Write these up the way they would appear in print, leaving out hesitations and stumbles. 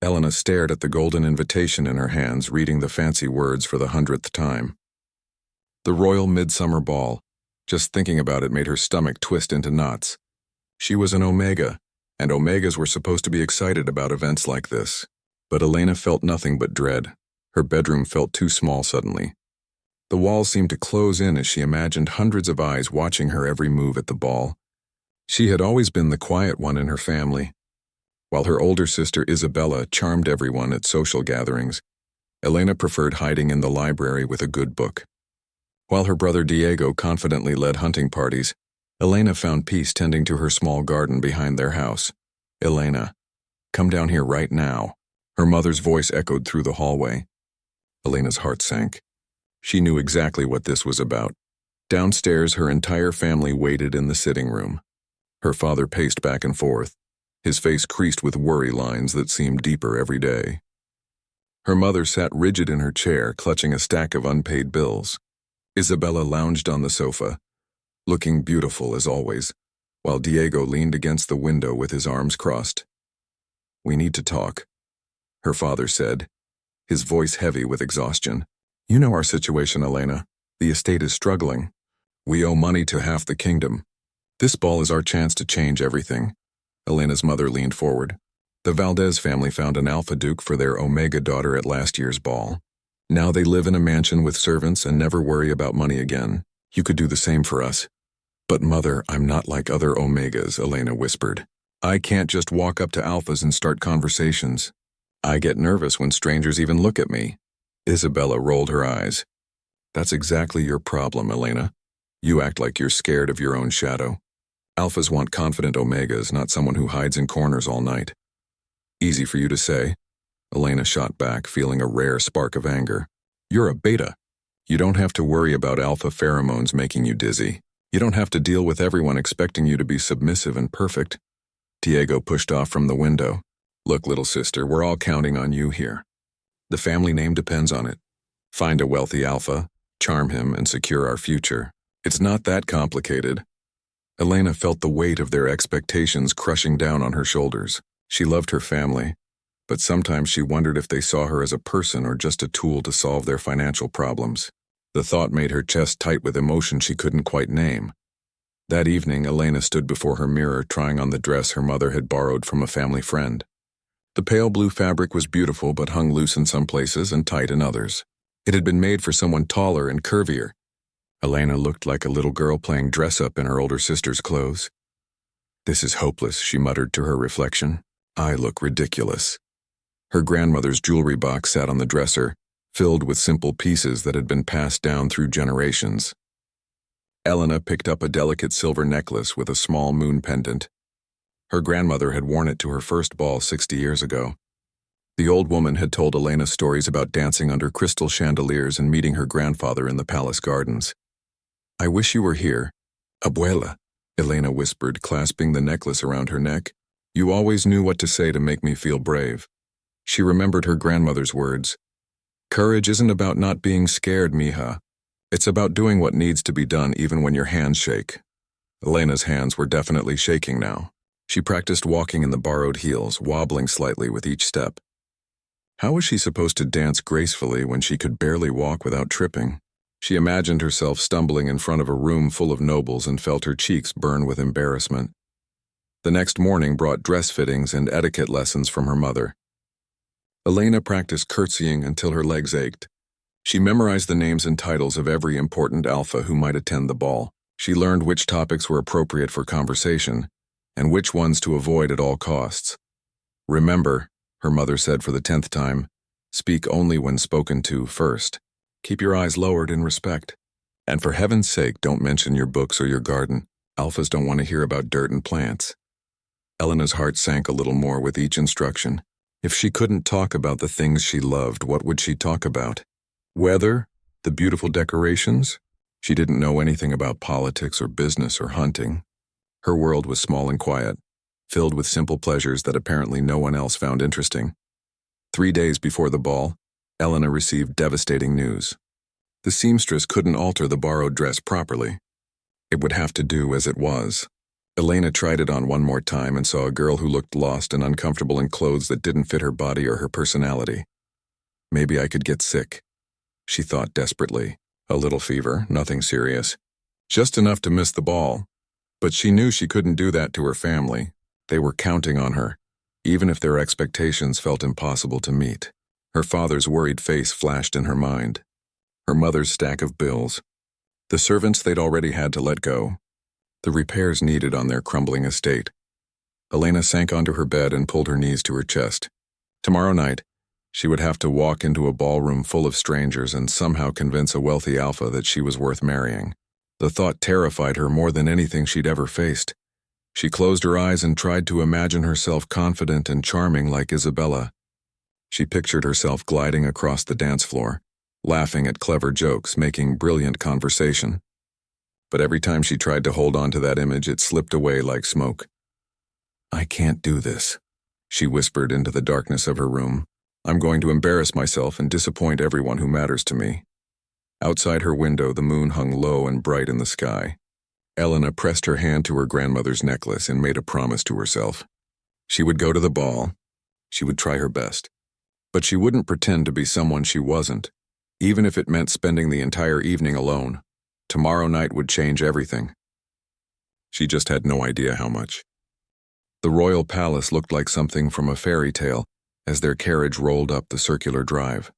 Elena stared at the golden invitation in her hands, reading the fancy words for the 100th time. The Royal Midsummer Ball. Just thinking about it made her stomach twist into knots. She was an Omega, and Omegas were supposed to be excited about events like this. But Elena felt nothing but dread. Her bedroom felt too small suddenly. The walls seemed to close in as she imagined hundreds of eyes watching her every move at the ball. She had always been the quiet one in her family. While her older sister Isabella charmed everyone at social gatherings, Elena preferred hiding in the library with a good book. While her brother Diego confidently led hunting parties, Elena found peace tending to her small garden behind their house. "Elena, come down here right now." Her mother's voice echoed through the hallway. Elena's heart sank. She knew exactly what this was about. Downstairs, her entire family waited in the sitting room. Her father paced back and forth, his face creased with worry lines that seemed deeper every day. Her mother sat rigid in her chair, clutching a stack of unpaid bills. Isabella lounged on the sofa, looking beautiful as always, while Diego leaned against the window with his arms crossed. "We need to talk," her father said, his voice heavy with exhaustion. "You know our situation, Elena. The estate is struggling. We owe money to half the kingdom. This ball is our chance to change everything." Elena's mother leaned forward. The Valdez family found an Alpha Duke for their Omega daughter at last year's ball. Now they live in a mansion with servants and never worry about money again. "You could do the same for us." "But mother, I'm not like other Omegas," Elena whispered. "I can't just walk up to Alphas and start conversations. I get nervous when strangers even look at me." Isabella rolled her eyes. "That's exactly your problem, Elena. You act like you're scared of your own shadow. Alphas want confident Omegas, not someone who hides in corners all night." "Easy for you to say," Elena shot back, feeling a rare spark of anger. "You're a beta. You don't have to worry about alpha pheromones making you dizzy. You don't have to deal with everyone expecting you to be submissive and perfect." Diego pushed off from the window. "Look, little sister, we're all counting on you here. The family name depends on it. Find a wealthy alpha, charm him, and secure our future. It's not that complicated." Elena felt the weight of their expectations crushing down on her shoulders. She loved her family, but sometimes she wondered if they saw her as a person or just a tool to solve their financial problems. The thought made her chest tight with emotion she couldn't quite name. That evening, Elena stood before her mirror trying on the dress her mother had borrowed from a family friend. The pale blue fabric was beautiful but hung loose in some places and tight in others. It had been made for someone taller and curvier. Elena looked like a little girl playing dress-up in her older sister's clothes. "This is hopeless," she muttered to her reflection. "I look ridiculous." Her grandmother's jewelry box sat on the dresser, filled with simple pieces that had been passed down through generations. Elena picked up a delicate silver necklace with a small moon pendant. Her grandmother had worn it to her first ball 60 years ago. The old woman had told Elena stories about dancing under crystal chandeliers and meeting her grandfather in the palace gardens. "I wish you were here, Abuela," Elena whispered, clasping the necklace around her neck. "You always knew what to say to make me feel brave." She remembered her grandmother's words. "Courage isn't about not being scared, mija. It's about doing what needs to be done even when your hands shake." Elena's hands were definitely shaking now. She practiced walking in the borrowed heels, wobbling slightly with each step. How was she supposed to dance gracefully when she could barely walk without tripping? She imagined herself stumbling in front of a room full of nobles and felt her cheeks burn with embarrassment. The next morning brought dress fittings and etiquette lessons from her mother. Elena practiced curtsying until her legs ached. She memorized the names and titles of every important alpha who might attend the ball. She learned which topics were appropriate for conversation and which ones to avoid at all costs. "Remember," her mother said for the 10th time, "speak only when spoken to first. Keep your eyes lowered in respect. And for heaven's sake, don't mention your books or your garden. Alphas don't want to hear about dirt and plants." Elena's heart sank a little more with each instruction. If she couldn't talk about the things she loved, what would she talk about? Weather? The beautiful decorations? She didn't know anything about politics or business or hunting. Her world was small and quiet, filled with simple pleasures that apparently no one else found interesting. 3 days before the ball, Elena received devastating news. The seamstress couldn't alter the borrowed dress properly. It would have to do as it was. Elena tried it on one more time and saw a girl who looked lost and uncomfortable in clothes that didn't fit her body or her personality. Maybe I could get sick, she thought desperately. A little fever, nothing serious. Just enough to miss the ball. But she knew she couldn't do that to her family. They were counting on her, even if their expectations felt impossible to meet. Her father's worried face flashed in her mind. Her mother's stack of bills. The servants they'd already had to let go. The repairs needed on their crumbling estate. Elena sank onto her bed and pulled her knees to her chest. Tomorrow night, she would have to walk into a ballroom full of strangers and somehow convince a wealthy alpha that she was worth marrying. The thought terrified her more than anything she'd ever faced. She closed her eyes and tried to imagine herself confident and charming like Isabella. She pictured herself gliding across the dance floor, laughing at clever jokes, making brilliant conversation. But every time she tried to hold on to that image, it slipped away like smoke. "I can't do this," she whispered into the darkness of her room. "I'm going to embarrass myself and disappoint everyone who matters to me." Outside her window, the moon hung low and bright in the sky. Elena pressed her hand to her grandmother's necklace and made a promise to herself. She would go to the ball. She would try her best. But she wouldn't pretend to be someone she wasn't, even if it meant spending the entire evening alone. Tomorrow night would change everything. She just had no idea how much. The royal palace looked like something from a fairy tale as their carriage rolled up the circular drive.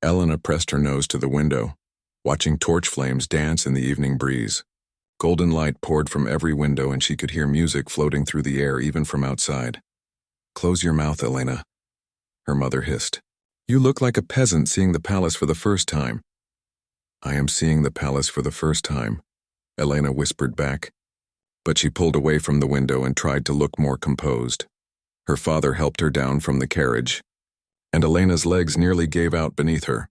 Elena pressed her nose to the window, watching torch flames dance in the evening breeze. Golden light poured from every window and she could hear music floating through the air even from outside. "Close your mouth, Elena," her mother hissed. "You look like a peasant seeing the palace for the first time." "I am seeing the palace for the first time," Elena whispered back. But she pulled away from the window and tried to look more composed. Her father helped her down from the carriage, and Elena's legs nearly gave out beneath her.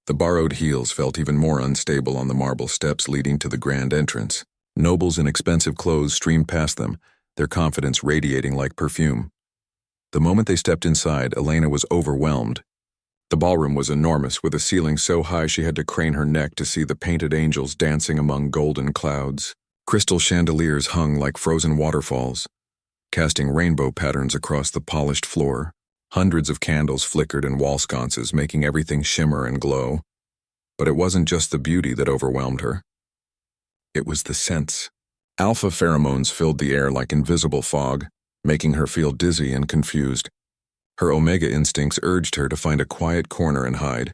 The borrowed heels felt even more unstable on the marble steps leading to the grand entrance. Nobles in expensive clothes streamed past them, their confidence radiating like perfume. The moment they stepped inside, Elena was overwhelmed. The ballroom was enormous, with a ceiling so high she had to crane her neck to see the painted angels dancing among golden clouds. Crystal chandeliers hung like frozen waterfalls, casting rainbow patterns across the polished floor. Hundreds of candles flickered in wall sconces, making everything shimmer and glow. But it wasn't just the beauty that overwhelmed her. It was the scents. Alpha pheromones filled the air like invisible fog, making her feel dizzy and confused. Her omega instincts urged her to find a quiet corner and hide,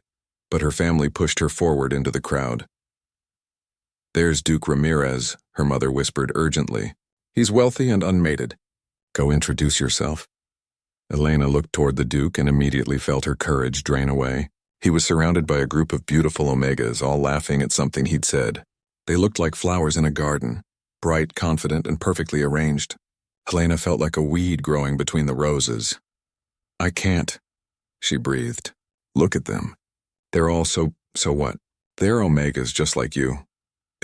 but her family pushed her forward into the crowd. "There's Duke Ramirez," her mother whispered urgently. "He's wealthy and unmated. Go introduce yourself." Elena looked toward the Duke and immediately felt her courage drain away. He was surrounded by a group of beautiful omegas, all laughing at something he'd said. They looked like flowers in a garden, bright, confident, and perfectly arranged. Elena felt like a weed growing between the roses. "I can't," she breathed. "Look at them. They're all so what? They're omegas just like you,"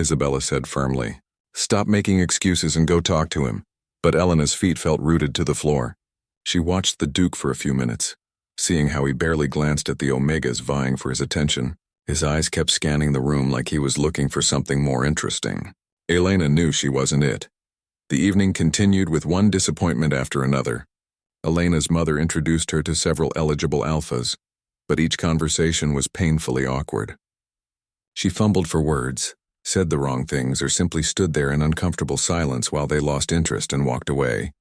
Isabella said firmly. "Stop making excuses and go talk to him." But Elena's feet felt rooted to the floor. She watched the Duke for a few minutes, seeing how he barely glanced at the omegas vying for his attention. His eyes kept scanning the room like he was looking for something more interesting. Elena knew she wasn't it. The evening continued with one disappointment after another. Elena's mother introduced her to several eligible alphas, but each conversation was painfully awkward. She fumbled for words, said the wrong things, or simply stood there in uncomfortable silence while they lost interest and walked away.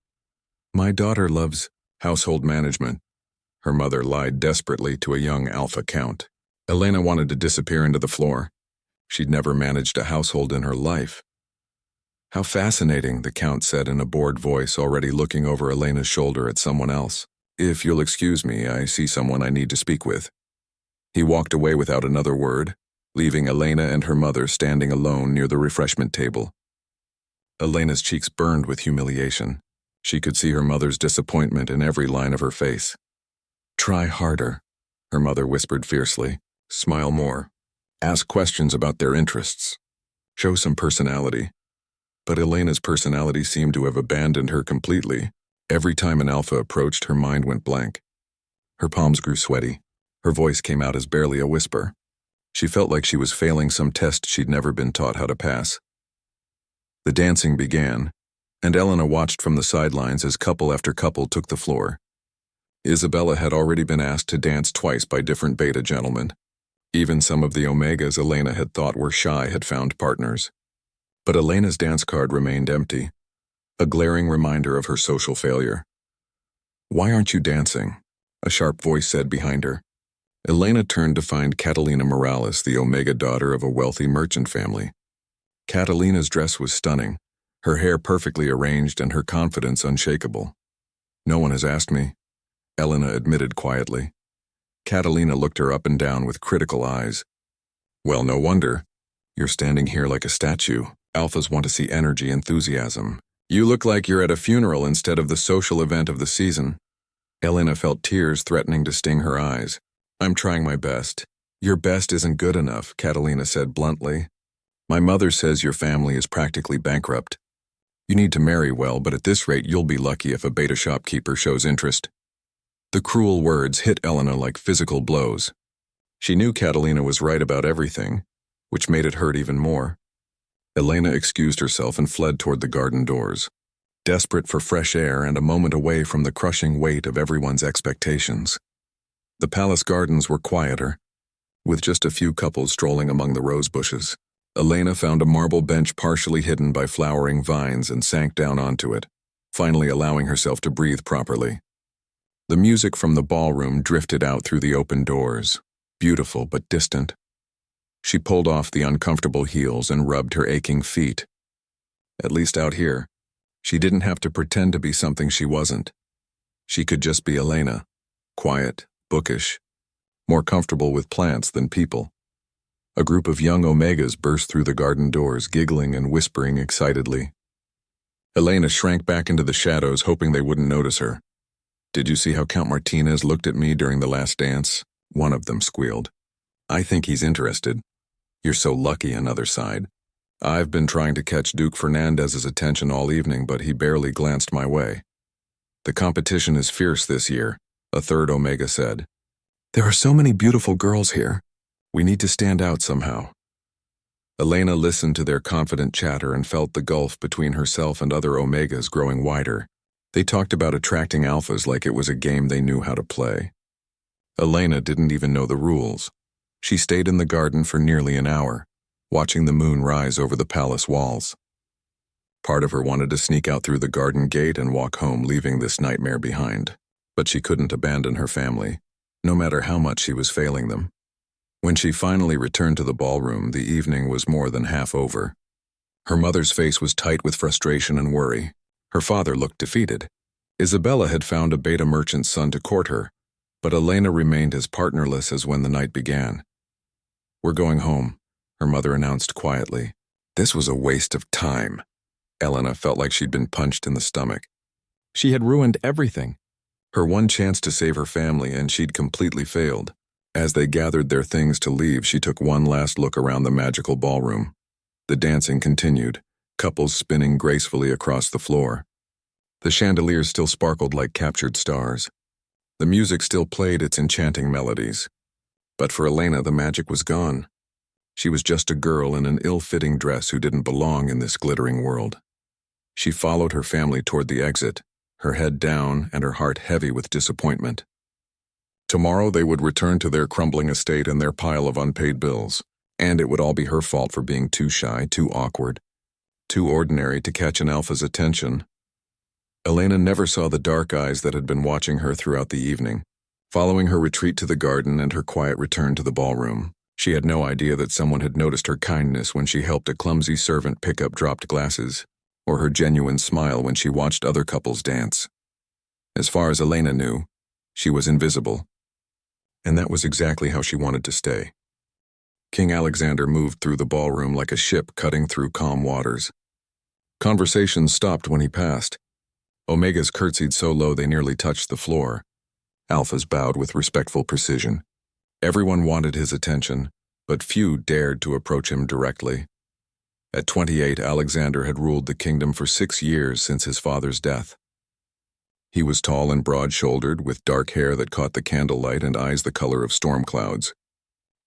"My daughter loves household management," her mother lied desperately to a young alpha count. Elena wanted to disappear into the floor. She'd never managed a household in her life. "How fascinating," the count said in a bored voice, already looking over Elena's shoulder at someone else. "If you'll excuse me, I see someone I need to speak with." He walked away without another word, leaving Elena and her mother standing alone near the refreshment table. Elena's cheeks burned with humiliation. She could see her mother's disappointment in every line of her face. "Try harder," her mother whispered fiercely. "Smile more. Ask questions about their interests. Show some personality." But Elena's personality seemed to have abandoned her completely. Every time an alpha approached, her mind went blank. Her palms grew sweaty. Her voice came out as barely a whisper. She felt like she was failing some test she'd never been taught how to pass. The dancing began, and Elena watched from the sidelines as couple after couple took the floor. Isabella had already been asked to dance twice by different beta gentlemen. Even some of the Omegas Elena had thought were shy had found partners. But Elena's dance card remained empty, a glaring reminder of her social failure. "Why aren't you dancing?" a sharp voice said behind her. Elena turned to find Catalina Morales, the Omega daughter of a wealthy merchant family. Catalina's dress was stunning, her hair perfectly arranged and her confidence unshakable. "No one has asked me," Elena admitted quietly. Catalina looked her up and down with critical eyes. "Well, no wonder. You're standing here like a statue. Alphas want to see energy, enthusiasm. You look like you're at a funeral instead of the social event of the season." Elena felt tears threatening to sting her eyes. "I'm trying my best." "Your best isn't good enough," Catalina said bluntly. "My mother says your family is practically bankrupt. You need to marry well, but at this rate you'll be lucky if a beta shopkeeper shows interest." The cruel words hit Elena like physical blows. She knew Catalina was right about everything, which made it hurt even more. Elena excused herself and fled toward the garden doors, desperate for fresh air and a moment away from the crushing weight of everyone's expectations. The palace gardens were quieter, with just a few couples strolling among the rose bushes. Elena found a marble bench partially hidden by flowering vines and sank down onto it, finally allowing herself to breathe properly. The music from the ballroom drifted out through the open doors, beautiful but distant. She pulled off the uncomfortable heels and rubbed her aching feet. At least out here, she didn't have to pretend to be something she wasn't. She could just be Elena, quiet, bookish, more comfortable with plants than people. A group of young Omegas burst through the garden doors, giggling and whispering excitedly. Elena shrank back into the shadows, hoping they wouldn't notice her. "Did you see how Count Martinez looked at me during the last dance?" one of them squealed. "I think he's interested." "You're so lucky," another sighed. "I've been trying to catch Duke Fernandez's attention all evening, but he barely glanced my way." "The competition is fierce this year," a third Omega said. "There are so many beautiful girls here. We need to stand out somehow." Elena listened to their confident chatter and felt the gulf between herself and other Omegas growing wider. They talked about attracting alphas like it was a game they knew how to play. Elena didn't even know the rules. She stayed in the garden for nearly an hour, watching the moon rise over the palace walls. Part of her wanted to sneak out through the garden gate and walk home, leaving this nightmare behind. But she couldn't abandon her family, no matter how much she was failing them. When she finally returned to the ballroom, the evening was more than half over. Her mother's face was tight with frustration and worry. Her father looked defeated. Isabella had found a beta merchant's son to court her, but Elena remained as partnerless as when the night began. "We're going home," her mother announced quietly. This was a waste of time. Elena felt like she'd been punched in the stomach. She had ruined everything. Her one chance to save her family, and she'd completely failed. As they gathered their things to leave, she took one last look around the magical ballroom. The dancing continued, couples spinning gracefully across the floor. The chandeliers still sparkled like captured stars. The music still played its enchanting melodies. But for Elena, the magic was gone. She was just a girl in an ill-fitting dress who didn't belong in this glittering world. She followed her family toward the exit, her head down and her heart heavy with disappointment. Tomorrow they would return to their crumbling estate and their pile of unpaid bills, and it would all be her fault for being too shy, too awkward, too ordinary to catch an alpha's attention. Elena never saw the dark eyes that had been watching her throughout the evening. Following her retreat to the garden and her quiet return to the ballroom, she had no idea that someone had noticed her kindness when she helped a clumsy servant pick up dropped glasses, or her genuine smile when she watched other couples dance. As far as Elena knew, she was invisible. And that was exactly how she wanted to stay. King Alexander moved through the ballroom like a ship cutting through calm waters. Conversations stopped when he passed. Omegas curtsied so low they nearly touched the floor. Alphas bowed with respectful precision. Everyone wanted his attention, but few dared to approach him directly. At 28, Alexander had ruled the kingdom for 6 years since his father's death. He was tall and broad-shouldered, with dark hair that caught the candlelight and eyes the color of storm clouds.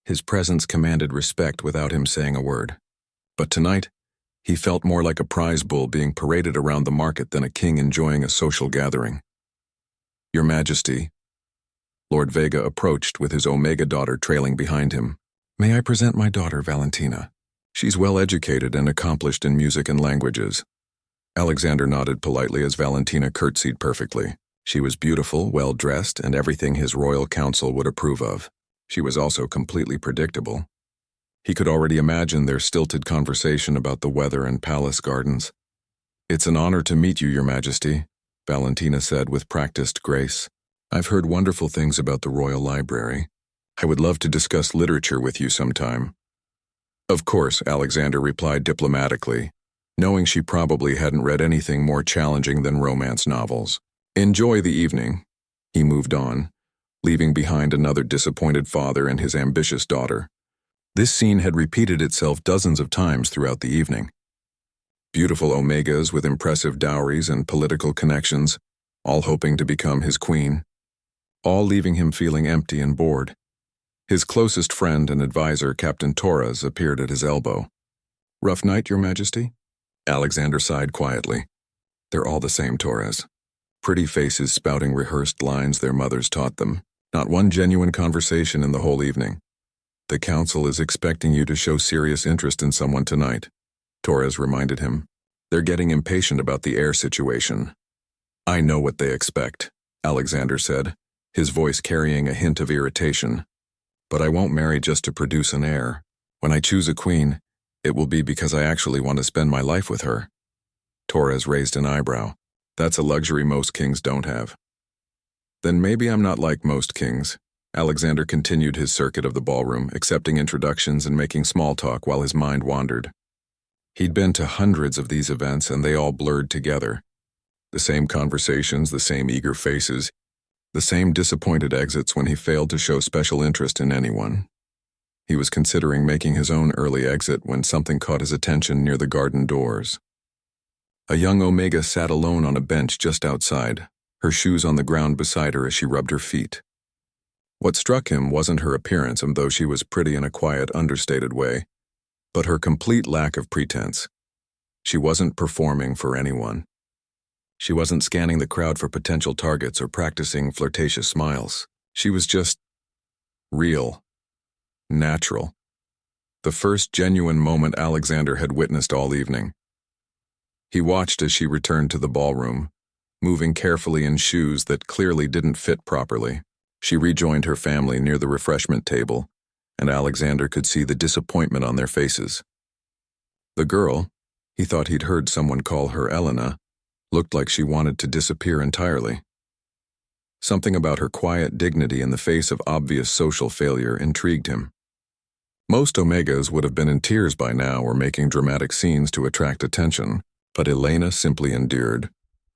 His presence commanded respect without him saying a word. But tonight, He felt more like a prize bull being paraded around the market than a king enjoying a social gathering. Your Majesty, Lord Vega approached with his Omega daughter trailing behind him. May I present my daughter, Valentina? She's well educated and accomplished in music and languages. Alexander nodded politely as Valentina curtsied perfectly. She was beautiful, well-dressed, and everything his royal council would approve of. She was also completely predictable. He could already imagine their stilted conversation about the weather and palace gardens. It's an honor to meet you, Your Majesty, Valentina said with practiced grace. I've heard wonderful things about the Royal Library. I would love to discuss literature with you sometime. Of course, Alexander replied diplomatically, knowing she probably hadn't read anything more challenging than romance novels. Enjoy the evening. He moved on, leaving behind another disappointed father and his ambitious daughter. This scene had repeated itself dozens of times throughout the evening. Beautiful Omegas with impressive dowries and political connections, all hoping to become his queen, all leaving him feeling empty and bored. His closest friend and advisor, Captain Torres, appeared at his elbow. Rough night, Your Majesty? Alexander sighed quietly. They're all the same, Torres. Pretty faces spouting rehearsed lines their mothers taught them. Not one genuine conversation in the whole evening. The council is expecting you to show serious interest in someone tonight, Torres reminded him. They're getting impatient about the heir situation. I know what they expect, Alexander said, his voice carrying a hint of irritation. But I won't marry just to produce an heir. When I choose a queen, it will be because I actually want to spend my life with her. Torres raised an eyebrow. That's a luxury most kings don't have. Then maybe I'm not like most kings. Alexander continued his circuit of the ballroom, accepting introductions and making small talk while his mind wandered. He'd been to hundreds of these events and they all blurred together. The same conversations, the same eager faces, the same disappointed exits when he failed to show special interest in anyone. He was considering making his own early exit when something caught his attention near the garden doors. A young Omega sat alone on a bench just outside, her shoes on the ground beside her as she rubbed her feet. What struck him wasn't her appearance, though she was pretty in a quiet, understated way, but her complete lack of pretense. She wasn't performing for anyone. She wasn't scanning the crowd for potential targets or practicing flirtatious smiles. She was just real, natural. The first genuine moment Alexander had witnessed all evening. He watched as she returned to the ballroom, moving carefully in shoes that clearly didn't fit properly. She rejoined her family near the refreshment table, and Alexander could see the disappointment on their faces. The girl, he thought he'd heard someone call her Elena, looked like she wanted to disappear entirely. Something about her quiet dignity in the face of obvious social failure intrigued him. Most Omegas would have been in tears by now or making dramatic scenes to attract attention, but Elena simply endured,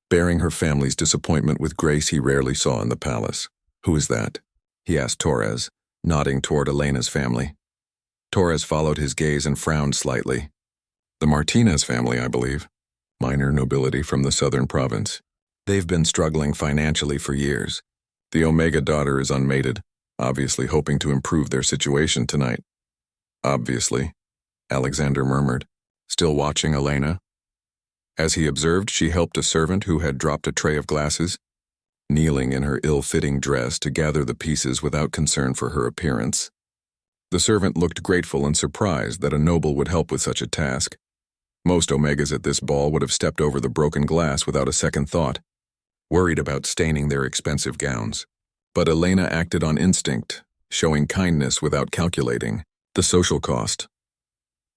bearing her family's disappointment with grace he rarely saw in the palace. Who is that? He asked Torres, nodding toward Elena's family. Torres followed his gaze and frowned slightly. The Martinez family, I believe. Minor nobility from the southern province. They've been struggling financially for years. The Omega daughter is unmated, obviously hoping to improve their situation tonight. Obviously, Alexander murmured, still watching Elena. As he observed, she helped a servant who had dropped a tray of glasses, kneeling in her ill-fitting dress to gather the pieces without concern for her appearance. The servant looked grateful and surprised that a noble would help with such a task. Most Omegas at this ball would have stepped over the broken glass without a second thought, worried about staining their expensive gowns. But Elena acted on instinct, showing kindness without calculating the social cost.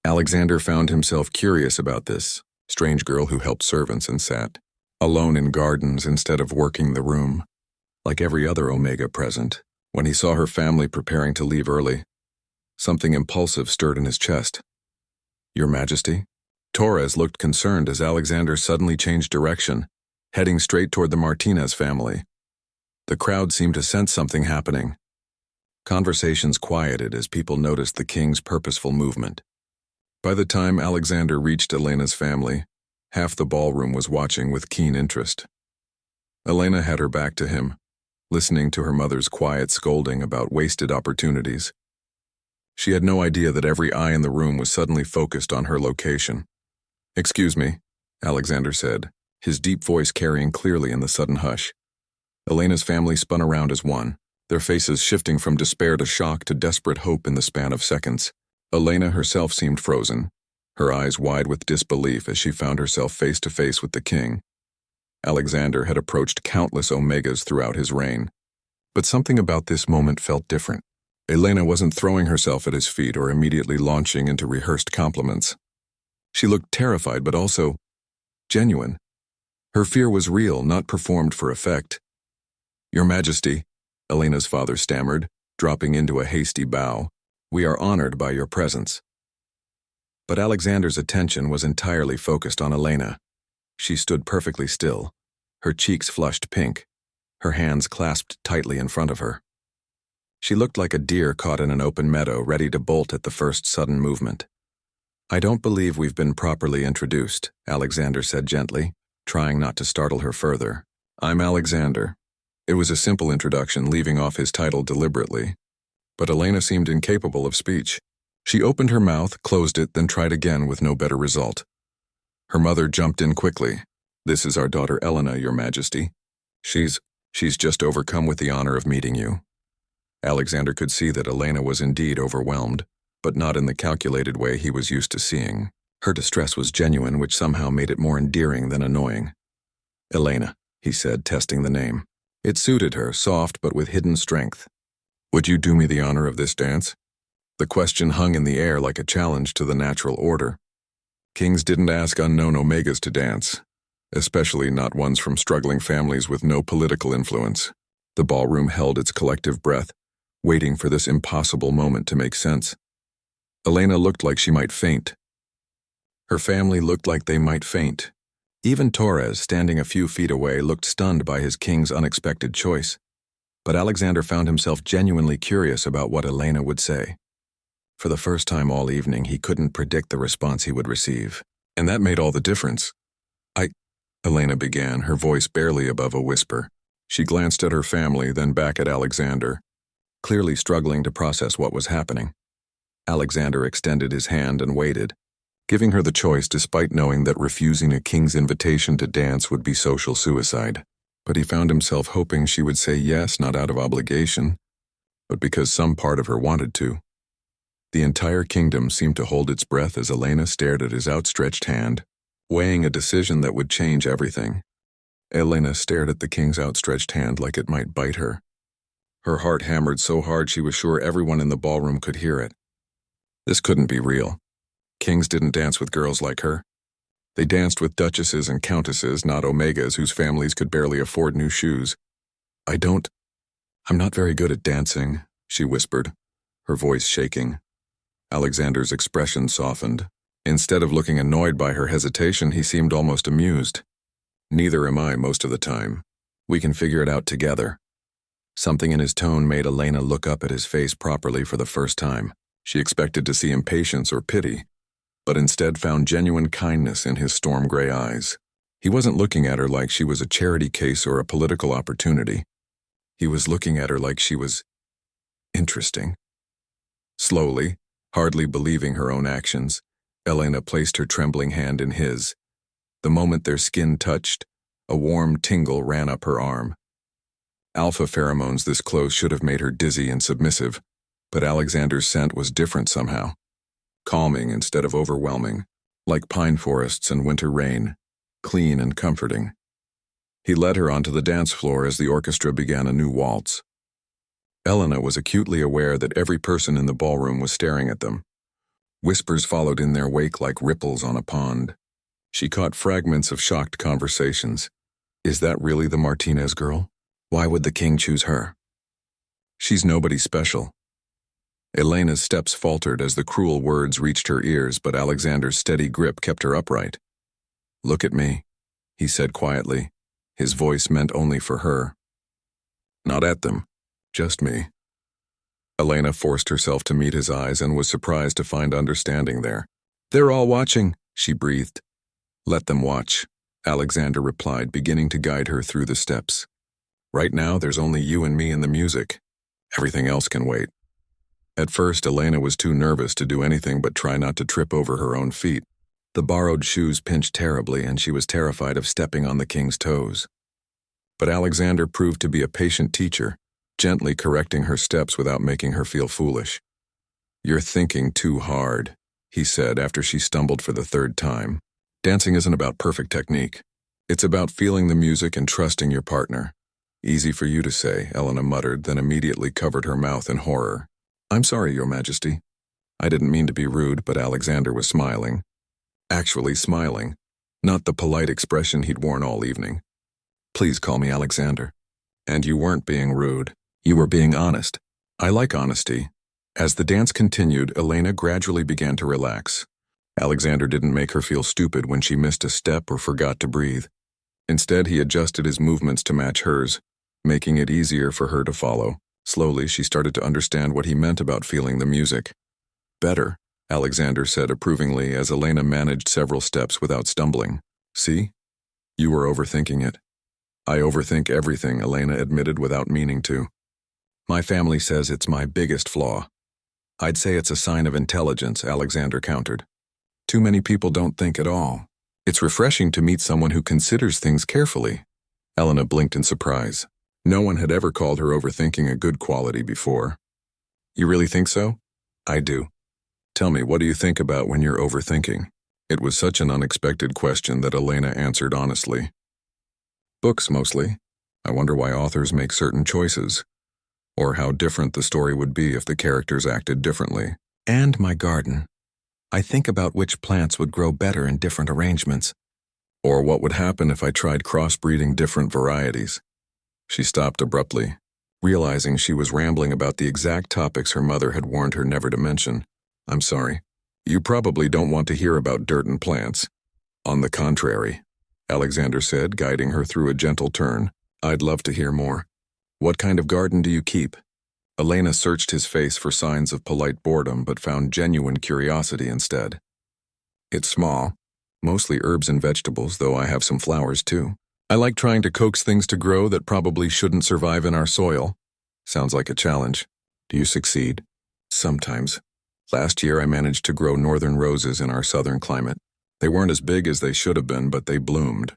Alexander found himself curious about this strange girl who helped servants and sat alone in gardens instead of working the room, like every other Omega present. When he saw her family preparing to leave early, something impulsive stirred in his chest. Your Majesty? Torres looked concerned as Alexander suddenly changed direction, heading straight toward the Martinez family. The crowd seemed to sense something happening. Conversations quieted as people noticed the king's purposeful movement. By the time Alexander reached Elena's family, half the ballroom was watching with keen interest. Elena had her back to him, listening to her mother's quiet scolding about wasted opportunities. She had no idea that every eye in the room was suddenly focused on her location. "Excuse me," Alexander said, his deep voice carrying clearly in the sudden hush. Elena's family spun around as one, their faces shifting from despair to shock to desperate hope in the span of seconds. Elena herself seemed frozen, her eyes wide with disbelief as she found herself face to face with the king. Alexander had approached countless Omegas throughout his reign, but something about this moment felt different. Elena wasn't throwing herself at his feet or immediately launching into rehearsed compliments. She looked terrified but also genuine. Her fear was real, not performed for effect. "Your Majesty," Elena's father stammered, dropping into a hasty bow, "we are honored by your presence." But Alexander's attention was entirely focused on Elena. She stood perfectly still, her cheeks flushed pink, her hands clasped tightly in front of her. She looked like a deer caught in an open meadow, ready to bolt at the first sudden movement. "I don't believe we've been properly introduced," Alexander said gently, trying not to startle her further. "I'm Alexander." It was a simple introduction, leaving off his title deliberately. But Elena seemed incapable of speech. She opened her mouth, closed it, then tried again with no better result. Her mother jumped in quickly. "This is our daughter Elena, Your Majesty. She's just overcome with the honor of meeting you." Alexander could see that Elena was indeed overwhelmed, but not in the calculated way he was used to seeing. Her distress was genuine, which somehow made it more endearing than annoying. "Elena," he said, testing the name. It suited her, soft but with hidden strength. "Would you do me the honor of this dance?" The question hung in the air like a challenge to the natural order. Kings didn't ask unknown Omegas to dance, especially not ones from struggling families with no political influence. The ballroom held its collective breath, waiting for this impossible moment to make sense. Elena looked like she might faint. Her family looked like they might faint. Even Torres, standing a few feet away, looked stunned by his king's unexpected choice. But Alexander found himself genuinely curious about what Elena would say. For the first time all evening, he couldn't predict the response he would receive. And that made all the difference. Elena began, her voice barely above a whisper. She glanced at her family, then back at Alexander, clearly struggling to process what was happening. Alexander extended his hand and waited, giving her the choice despite knowing that refusing a king's invitation to dance would be social suicide. But he found himself hoping she would say yes, not out of obligation, but because some part of her wanted to. The entire kingdom seemed to hold its breath as Elena stared at his outstretched hand, weighing a decision that would change everything. Elena stared at the king's outstretched hand like it might bite her. Her heart hammered so hard she was sure everyone in the ballroom could hear it. This couldn't be real. Kings didn't dance with girls like her. They danced with duchesses and countesses, not Omegas whose families could barely afford new shoes. I'm not very good at dancing," she whispered, her voice shaking. Alexander's expression softened. Instead of looking annoyed by her hesitation, he seemed almost amused. "Neither am I most of the time. We can figure it out together." Something in his tone made Elena look up at his face properly for the first time. She expected to see impatience or pity, but instead found genuine kindness in his storm-gray eyes. He wasn't looking at her like she was a charity case or a political opportunity. He was looking at her like she was interesting. Slowly, hardly believing her own actions, Elena placed her trembling hand in his. The moment their skin touched, a warm tingle ran up her arm. Alpha pheromones this close should have made her dizzy and submissive, but Alexander's scent was different somehow. Calming instead of overwhelming, like pine forests and winter rain, clean and comforting. He led her onto the dance floor as the orchestra began a new waltz. Elena was acutely aware that every person in the ballroom was staring at them. Whispers followed in their wake like ripples on a pond. She caught fragments of shocked conversations. Is that really the Martinez girl? Why would the king choose her? She's nobody special. Elena's steps faltered as the cruel words reached her ears, but Alexander's steady grip kept her upright. "Look at me," he said quietly, his voice meant only for her. "Not at them, just me." Elena forced herself to meet his eyes and was surprised to find understanding there. "They're all watching," she breathed. "Let them watch," Alexander replied, beginning to guide her through the steps. "Right now, there's only you and me and the music. Everything else can wait." At first, Elena was too nervous to do anything but try not to trip over her own feet. The borrowed shoes pinched terribly, and she was terrified of stepping on the king's toes. But Alexander proved to be a patient teacher, gently correcting her steps without making her feel foolish. "You're thinking too hard," he said after she stumbled for the third time. "Dancing isn't about perfect technique. It's about feeling the music and trusting your partner." "Easy for you to say," Elena muttered, then immediately covered her mouth in horror. "I'm sorry, Your Majesty. I didn't mean to be rude," but Alexander was smiling. Actually smiling, not the polite expression he'd worn all evening. "Please call me Alexander." "And you weren't being rude. You were being honest. I like honesty." As the dance continued, Elena gradually began to relax. Alexander didn't make her feel stupid when she missed a step or forgot to breathe. Instead, he adjusted his movements to match hers, making it easier for her to follow. Slowly, she started to understand what he meant about feeling the music. "Better," Alexander said approvingly as Elena managed several steps without stumbling. "See? You were overthinking it." "I overthink everything," Elena admitted without meaning to. "My family says it's my biggest flaw." "I'd say it's a sign of intelligence," Alexander countered. "Too many people don't think at all. It's refreshing to meet someone who considers things carefully." Elena blinked in surprise. No one had ever called her overthinking a good quality before. "You really think so?" "I do." "Tell me, what do you think about when you're overthinking?" It was such an unexpected question that Elena answered honestly. "Books, mostly. I wonder why authors make certain choices, or how different the story would be if the characters acted differently. And my garden. I think about which plants would grow better in different arrangements. Or what would happen if I tried crossbreeding different varieties." She stopped abruptly, realizing she was rambling about the exact topics her mother had warned her never to mention. "I'm sorry. You probably don't want to hear about dirt and plants." "On the contrary," Alexander said, guiding her through a gentle turn. "I'd love to hear more. What kind of garden do you keep?" Elena searched his face for signs of polite boredom but found genuine curiosity instead. "It's small. Mostly herbs and vegetables, though I have some flowers too. I like trying to coax things to grow that probably shouldn't survive in our soil." "Sounds like a challenge. Do you succeed?" "Sometimes. Last year I managed to grow northern roses in our southern climate. They weren't as big as they should have been, but they bloomed."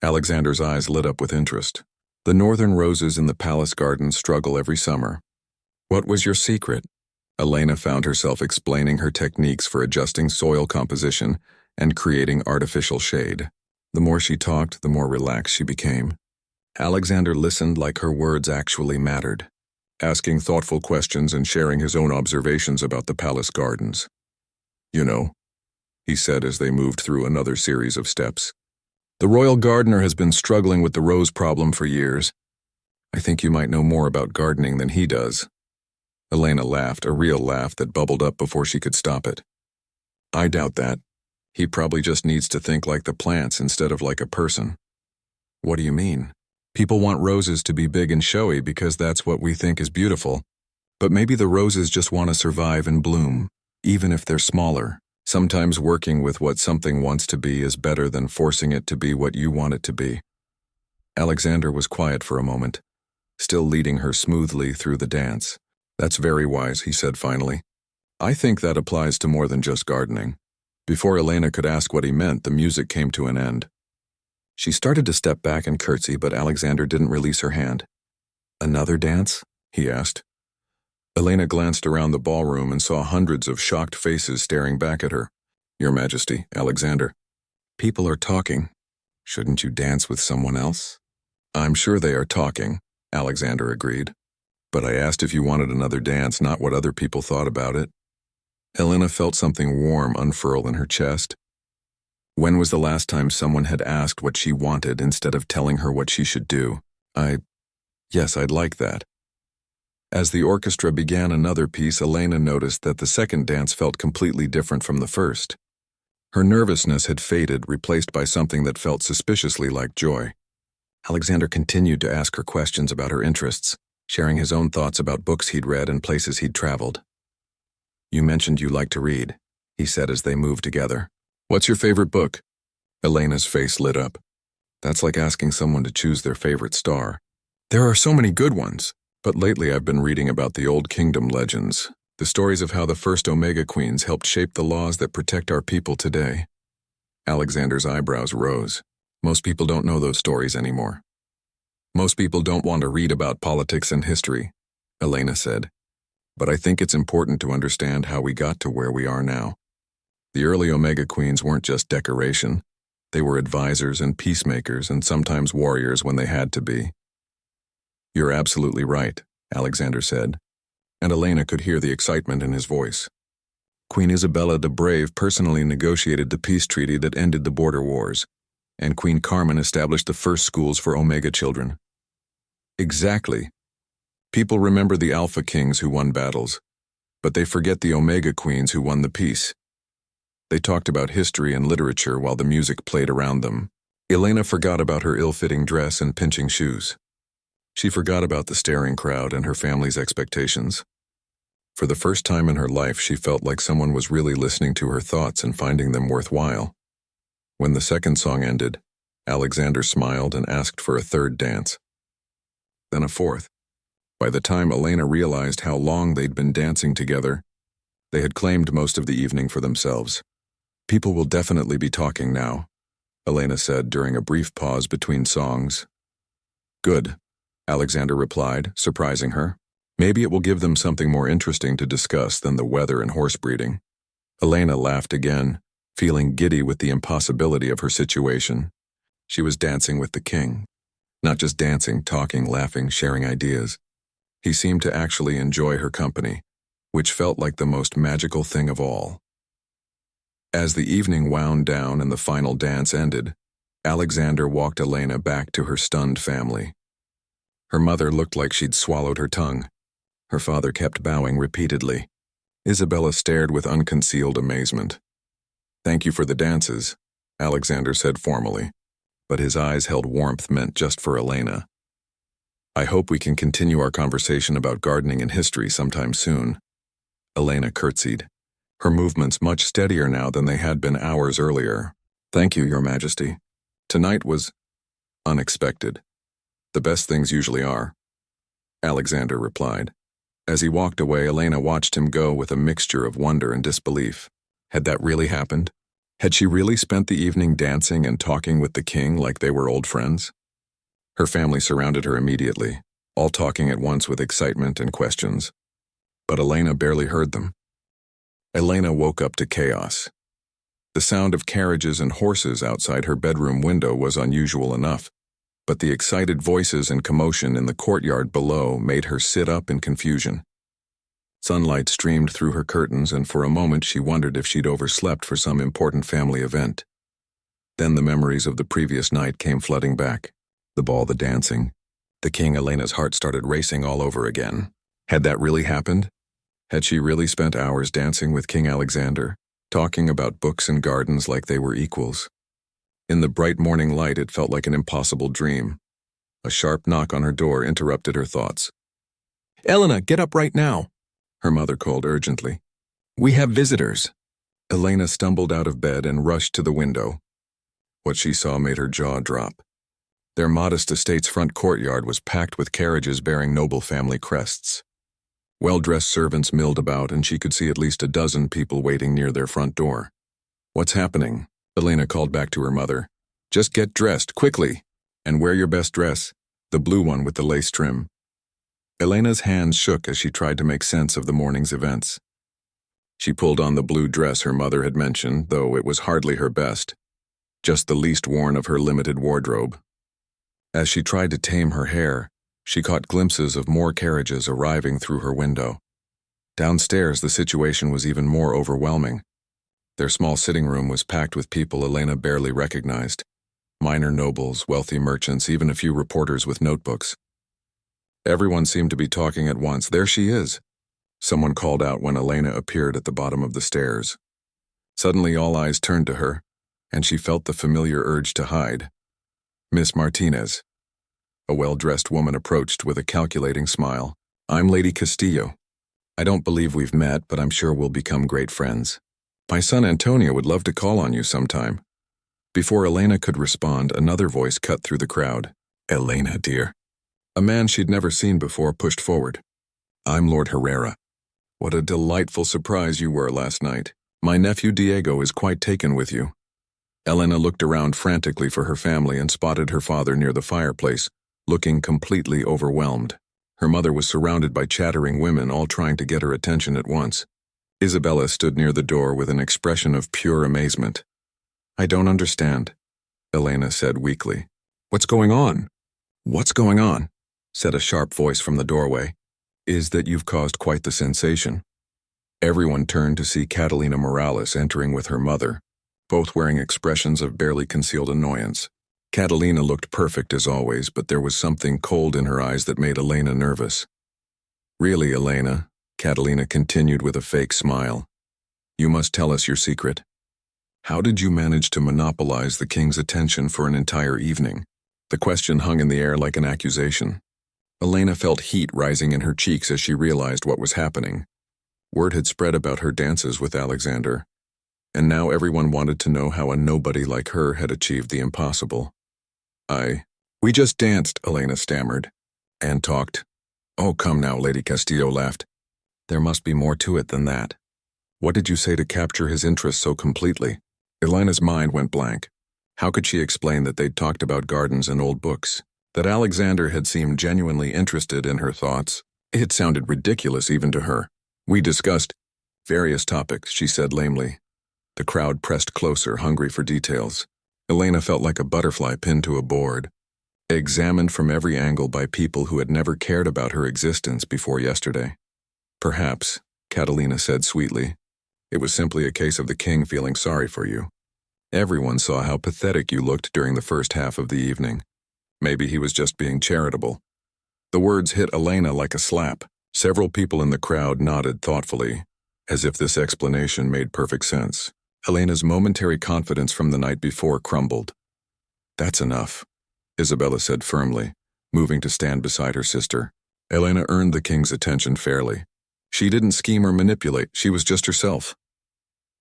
Alexander's eyes lit up with interest. "The northern roses in the palace gardens struggle every summer. What was your secret?" Elena found herself explaining her techniques for adjusting soil composition and creating artificial shade. The more she talked, the more relaxed she became. Alexander listened like her words actually mattered, asking thoughtful questions and sharing his own observations about the palace gardens. "You know," he said as they moved through another series of steps, "the royal gardener has been struggling with the rose problem for years. I think you might know more about gardening than he does." Elena laughed, a real laugh that bubbled up before she could stop it. "I doubt that. He probably just needs to think like the plants instead of like a person." "What do you mean?" "People want roses to be big and showy because that's what we think is beautiful. But maybe the roses just want to survive and bloom, even if they're smaller. Sometimes working with what something wants to be is better than forcing it to be what you want it to be." Alexander was quiet for a moment, still leading her smoothly through the dance. "That's very wise," he said finally. "I think that applies to more than just gardening." Before Elena could ask what he meant, the music came to an end. She started to step back and curtsy, but Alexander didn't release her hand. "Another dance?" he asked. Elena glanced around the ballroom and saw hundreds of shocked faces staring back at her. "Your Majesty, Alexander." "People are talking. Shouldn't you dance with someone else?" "I'm sure they are talking," Alexander agreed. "But I asked if you wanted another dance, not what other people thought about it." Elena felt something warm unfurl in her chest. When was the last time someone had asked what she wanted instead of telling her what she should do? Yes, I'd like that." As the orchestra began another piece, Elena noticed that the second dance felt completely different from the first. Her nervousness had faded, replaced by something that felt suspiciously like joy. Alexander continued to ask her questions about her interests, sharing his own thoughts about books he'd read and places he'd traveled. "You mentioned you like to read," he said as they moved together. "What's your favorite book?" Elena's face lit up. That's like asking someone to choose their favorite star. "There are so many good ones, but lately I've been reading about the Old Kingdom legends, the stories of how the first Omega Queens helped shape the laws that protect our people today." Alexander's eyebrows rose. Most people don't know those stories anymore. Most people don't want to read about politics and history, Elena said. But I think it's important to understand how we got to where we are now. The early Omega Queens weren't just decoration. They were advisors and peacemakers and sometimes warriors when they had to be. You're absolutely right, Alexander said, and Elena could hear the excitement in his voice. Queen Isabella the Brave personally negotiated the peace treaty that ended the border wars, and Queen Carmen established the first schools for Omega children. Exactly. People remember the Alpha Kings who won battles, but they forget the Omega Queens who won the peace. They talked about history and literature while the music played around them. Elena forgot about her ill-fitting dress and pinching shoes. She forgot about the staring crowd and her family's expectations. For the first time in her life, she felt like someone was really listening to her thoughts and finding them worthwhile. When the second song ended, Alexander smiled and asked for a third dance. Then a fourth. By the time Elena realized how long they'd been dancing together, they had claimed most of the evening for themselves. People will definitely be talking now, Elena said during a brief pause between songs. Good, Alexander replied, surprising her. Maybe it will give them something more interesting to discuss than the weather and horse breeding. Elena laughed again, feeling giddy with the impossibility of her situation. She was dancing with the king. Not just dancing, talking, laughing, sharing ideas. He seemed to actually enjoy her company, which felt like the most magical thing of all. As the evening wound down and the final dance ended, Alexander walked Elena back to her stunned family. Her mother looked like she'd swallowed her tongue. Her father kept bowing repeatedly. Isabella stared with unconcealed amazement. Thank you for the dances, Alexander said formally, but his eyes held warmth meant just for Elena. I hope we can continue our conversation about gardening and history sometime soon. Elena curtsied, her movements much steadier now than they had been hours earlier. Thank you, Your Majesty. Tonight was unexpected. The best things usually are, Alexander replied. As he walked away, Elena watched him go with a mixture of wonder and disbelief. Had that really happened? Had she really spent the evening dancing and talking with the king like they were old friends? Her family surrounded her immediately, all talking at once with excitement and questions. But Elena barely heard them. Elena woke up to chaos. The sound of carriages and horses outside her bedroom window was unusual enough, but the excited voices and commotion in the courtyard below made her sit up in confusion. Sunlight streamed through her curtains, and for a moment she wondered if she'd overslept for some important family event. Then the memories of the previous night came flooding back. The ball, the dancing. The king. Elena's heart started racing all over again. Had that really happened? Had she really spent hours dancing with King Alexander, talking about books and gardens like they were equals? In the bright morning light, it felt like an impossible dream. A sharp knock on her door interrupted her thoughts. Elena, get up right now, her mother called urgently. We have visitors. Elena stumbled out of bed and rushed to the window. What she saw made her jaw drop. Their modest estate's front courtyard was packed with carriages bearing noble family crests. Well-dressed servants milled about, and she could see at least a dozen people waiting near their front door. What's happening? Elena called back to her mother. Just get dressed, quickly, and wear your best dress, the blue one with the lace trim. Elena's hands shook as she tried to make sense of the morning's events. She pulled on the blue dress her mother had mentioned, though it was hardly her best, just the least worn of her limited wardrobe. As she tried to tame her hair, she caught glimpses of more carriages arriving through her window. Downstairs, the situation was even more overwhelming. Their small sitting room was packed with people Elena barely recognized. Minor nobles, wealthy merchants, even a few reporters with notebooks. Everyone seemed to be talking at once. There she is, someone called out when Elena appeared at the bottom of the stairs. Suddenly all eyes turned to her, and she felt the familiar urge to hide. Miss Martinez. A well-dressed woman approached with a calculating smile. I'm Lady Castillo. I don't believe we've met, but I'm sure we'll become great friends. My son Antonio would love to call on you sometime. Before Elena could respond, another voice cut through the crowd. Elena, dear. A man she'd never seen before pushed forward. I'm Lord Herrera. What a delightful surprise you were last night. My nephew Diego is quite taken with you. Elena looked around frantically for her family and spotted her father near the fireplace, looking completely overwhelmed. Her mother was surrounded by chattering women, all trying to get her attention at once. Isabella stood near the door with an expression of pure amazement. "I don't understand," Elena said weakly. "What's going on?" "What's going on?" said a sharp voice from the doorway. "Is that you've caused quite the sensation." Everyone turned to see Catalina Morales entering with her mother, both wearing expressions of barely concealed annoyance. Catalina looked perfect as always, but there was something cold in her eyes that made Elena nervous. "Really, Elena," Catalina continued with a fake smile. "You must tell us your secret. How did you manage to monopolize the king's attention for an entire evening?" The question hung in the air like an accusation. Elena felt heat rising in her cheeks as she realized what was happening. Word had spread about her dances with Alexander, and now everyone wanted to know how a nobody like her had achieved the impossible. We just danced," Elena stammered. "And talked." "Oh, come now," Lady Castillo laughed. "There must be more to it than that. What did you say to capture his interest so completely?" Elena's mind went blank. How could she explain that they'd talked about gardens and old books? That Alexander had seemed genuinely interested in her thoughts? It sounded ridiculous even to her. "We discussed various topics," she said lamely. The crowd pressed closer, hungry for details. Elena felt like a butterfly pinned to a board, examined from every angle by people who had never cared about her existence before yesterday. "Perhaps," Catalina said sweetly, "it was simply a case of the king feeling sorry for you. Everyone saw how pathetic you looked during the first half of the evening. Maybe he was just being charitable." The words hit Elena like a slap. Several people in the crowd nodded thoughtfully, as if this explanation made perfect sense. Elena's momentary confidence from the night before crumbled. "That's enough," Isabella said firmly, moving to stand beside her sister. Elena earned the king's attention fairly. She didn't scheme or manipulate, she was just herself.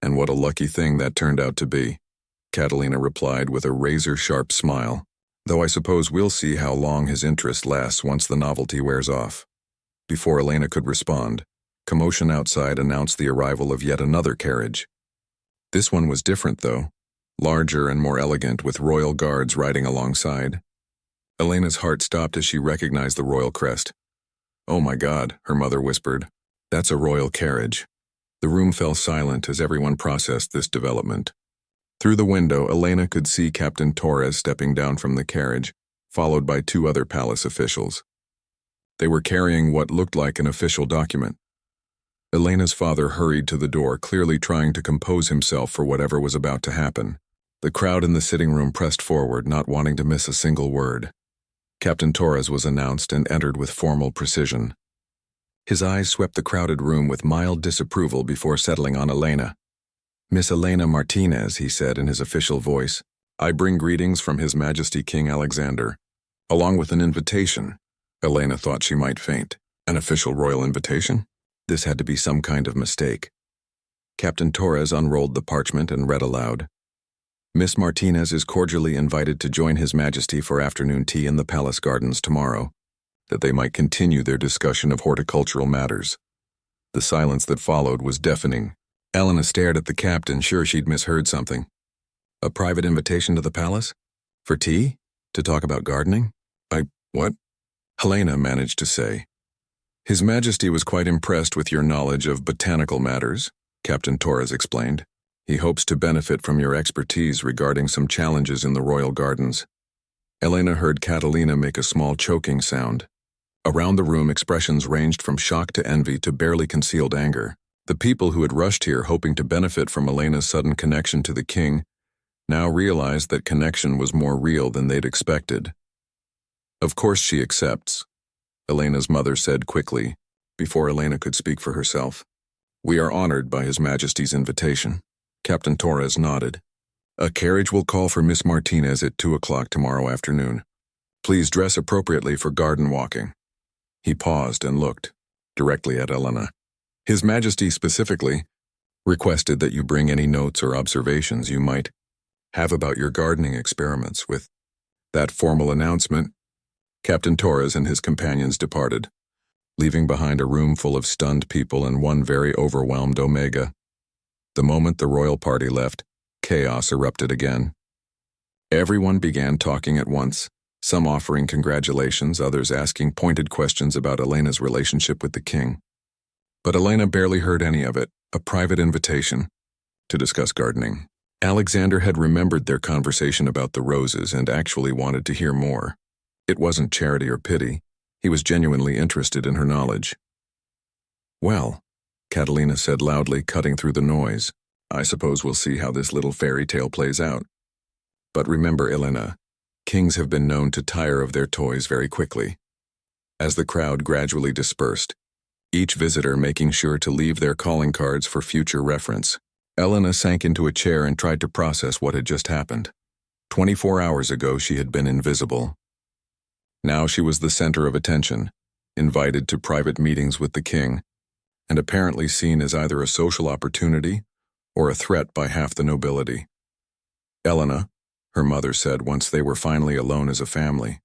"And what a lucky thing that turned out to be," Catalina replied with a razor-sharp smile. "Though I suppose we'll see how long his interest lasts once the novelty wears off." Before Elena could respond, commotion outside announced the arrival of yet another carriage. This one was different, though, larger and more elegant, with royal guards riding alongside. Elena's heart stopped as she recognized the royal crest. "Oh my God," her mother whispered. "That's a royal carriage." The room fell silent as everyone processed this development. Through the window, Elena could see Captain Torres stepping down from the carriage, followed by two other palace officials. They were carrying what looked like an official document. Elena's father hurried to the door, clearly trying to compose himself for whatever was about to happen. The crowd in the sitting room pressed forward, not wanting to miss a single word. Captain Torres was announced and entered with formal precision. His eyes swept the crowded room with mild disapproval before settling on Elena. "Miss Elena Martinez," he said in his official voice, "I bring greetings from His Majesty King Alexander, along with an invitation." Elena thought she might faint. An official royal invitation? This had to be some kind of mistake. Captain Torres unrolled the parchment and read aloud. "Miss Martinez is cordially invited to join His Majesty for afternoon tea in the palace gardens tomorrow, that they might continue their discussion of horticultural matters." The silence that followed was deafening. Elena stared at the captain, sure she'd misheard something. A private invitation to the palace? For tea? To talk about gardening? What? Helena managed to say. "His Majesty was quite impressed with your knowledge of botanical matters," Captain Torres explained. "He hopes to benefit from your expertise regarding some challenges in the royal gardens." Elena heard Catalina make a small choking sound. Around the room, expressions ranged from shock to envy to barely concealed anger. The people who had rushed here hoping to benefit from Elena's sudden connection to the king now realized that connection was more real than they'd expected. "Of course she accepts," Elena's mother said quickly, before Elena could speak for herself. "We are honored by His Majesty's invitation." Captain Torres nodded. "A carriage will call for Miss Martinez at 2 o'clock tomorrow afternoon. Please dress appropriately for garden walking." He paused and looked directly at Elena. "His Majesty specifically requested that you bring any notes or observations you might have about your gardening experiments." With that formal announcement, Captain Torres and his companions departed, leaving behind a room full of stunned people and one very overwhelmed Omega. The moment the royal party left, chaos erupted again. Everyone began talking at once, some offering congratulations, others asking pointed questions about Elena's relationship with the king. But Elena barely heard any of it, a private invitation to discuss gardening. Alexander had remembered their conversation about the roses and actually wanted to hear more. It wasn't charity or pity. He was genuinely interested in her knowledge. "Well," Catalina said loudly, cutting through the noise, "I suppose we'll see how this little fairy tale plays out. But remember, Elena, kings have been known to tire of their toys very quickly." As the crowd gradually dispersed, each visitor making sure to leave their calling cards for future reference, Elena sank into a chair and tried to process what had just happened. 24 hours ago, she had been invisible. Now she was the center of attention, invited to private meetings with the king, and apparently seen as either a social opportunity or a threat by half the nobility. "Elena," her mother said once they were finally alone as a family,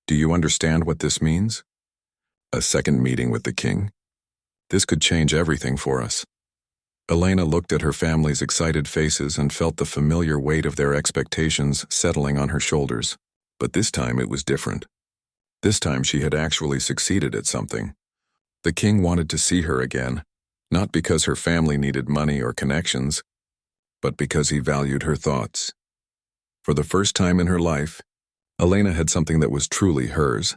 "do you understand what this means? A second meeting with the king? This could change everything for us." Elena looked at her family's excited faces and felt the familiar weight of their expectations settling on her shoulders. But this time it was different. This time she had actually succeeded at something. The king wanted to see her again, not because her family needed money or connections, but because he valued her thoughts. For the first time in her life, Elena had something that was truly hers,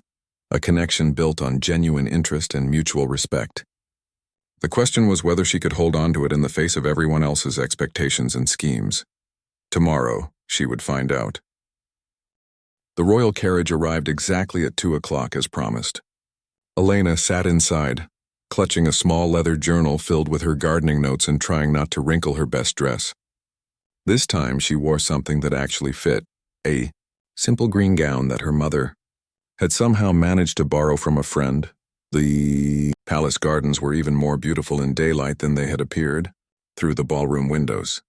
a connection built on genuine interest and mutual respect. The question was whether she could hold on to it in the face of everyone else's expectations and schemes. Tomorrow, she would find out. The royal carriage arrived exactly at 2 o'clock as promised. Elena sat inside, clutching a small leather journal filled with her gardening notes and trying not to wrinkle her best dress. This time she wore something that actually fit, a simple green gown that her mother had somehow managed to borrow from a friend. The palace gardens were even more beautiful in daylight than they had appeared through the ballroom windows.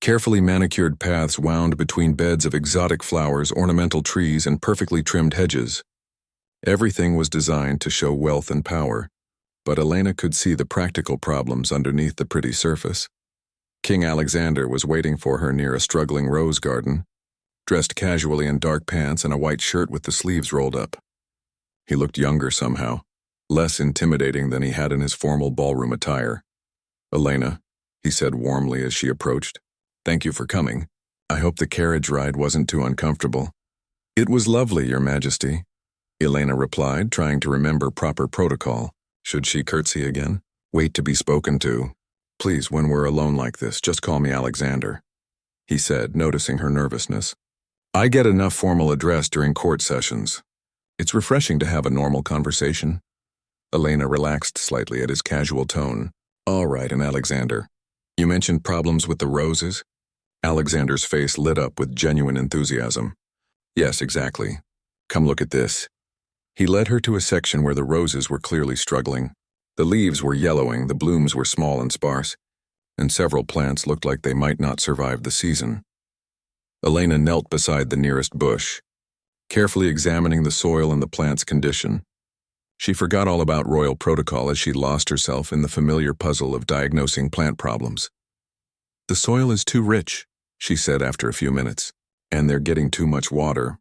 Carefully manicured paths wound between beds of exotic flowers, ornamental trees, and perfectly trimmed hedges. Everything was designed to show wealth and power, but Elena could see the practical problems underneath the pretty surface. King Alexander was waiting for her near a struggling rose garden, dressed casually in dark pants and a white shirt with the sleeves rolled up. He looked younger somehow, less intimidating than he had in his formal ballroom attire. "Elena," he said warmly as she approached, "thank you for coming. I hope the carriage ride wasn't too uncomfortable." "It was lovely, Your Majesty," Elena replied, trying to remember proper protocol. Should she curtsy again? Wait to be spoken to? "Please, when we're alone like this, just call me Alexander," he said, noticing her nervousness. "I get enough formal address during court sessions. It's refreshing to have a normal conversation." Elena relaxed slightly at his casual tone. "All right, and Alexander, you mentioned problems with the roses?" Alexander's face lit up with genuine enthusiasm. "Yes, exactly. Come look at this." He led her to a section where the roses were clearly struggling. The leaves were yellowing, the blooms were small and sparse, and several plants looked like they might not survive the season. Elena knelt beside the nearest bush, carefully examining the soil and the plant's condition. She forgot all about royal protocol as she lost herself in the familiar puzzle of diagnosing plant problems. "The soil is too rich," she said after a few minutes, "and they're getting too much water.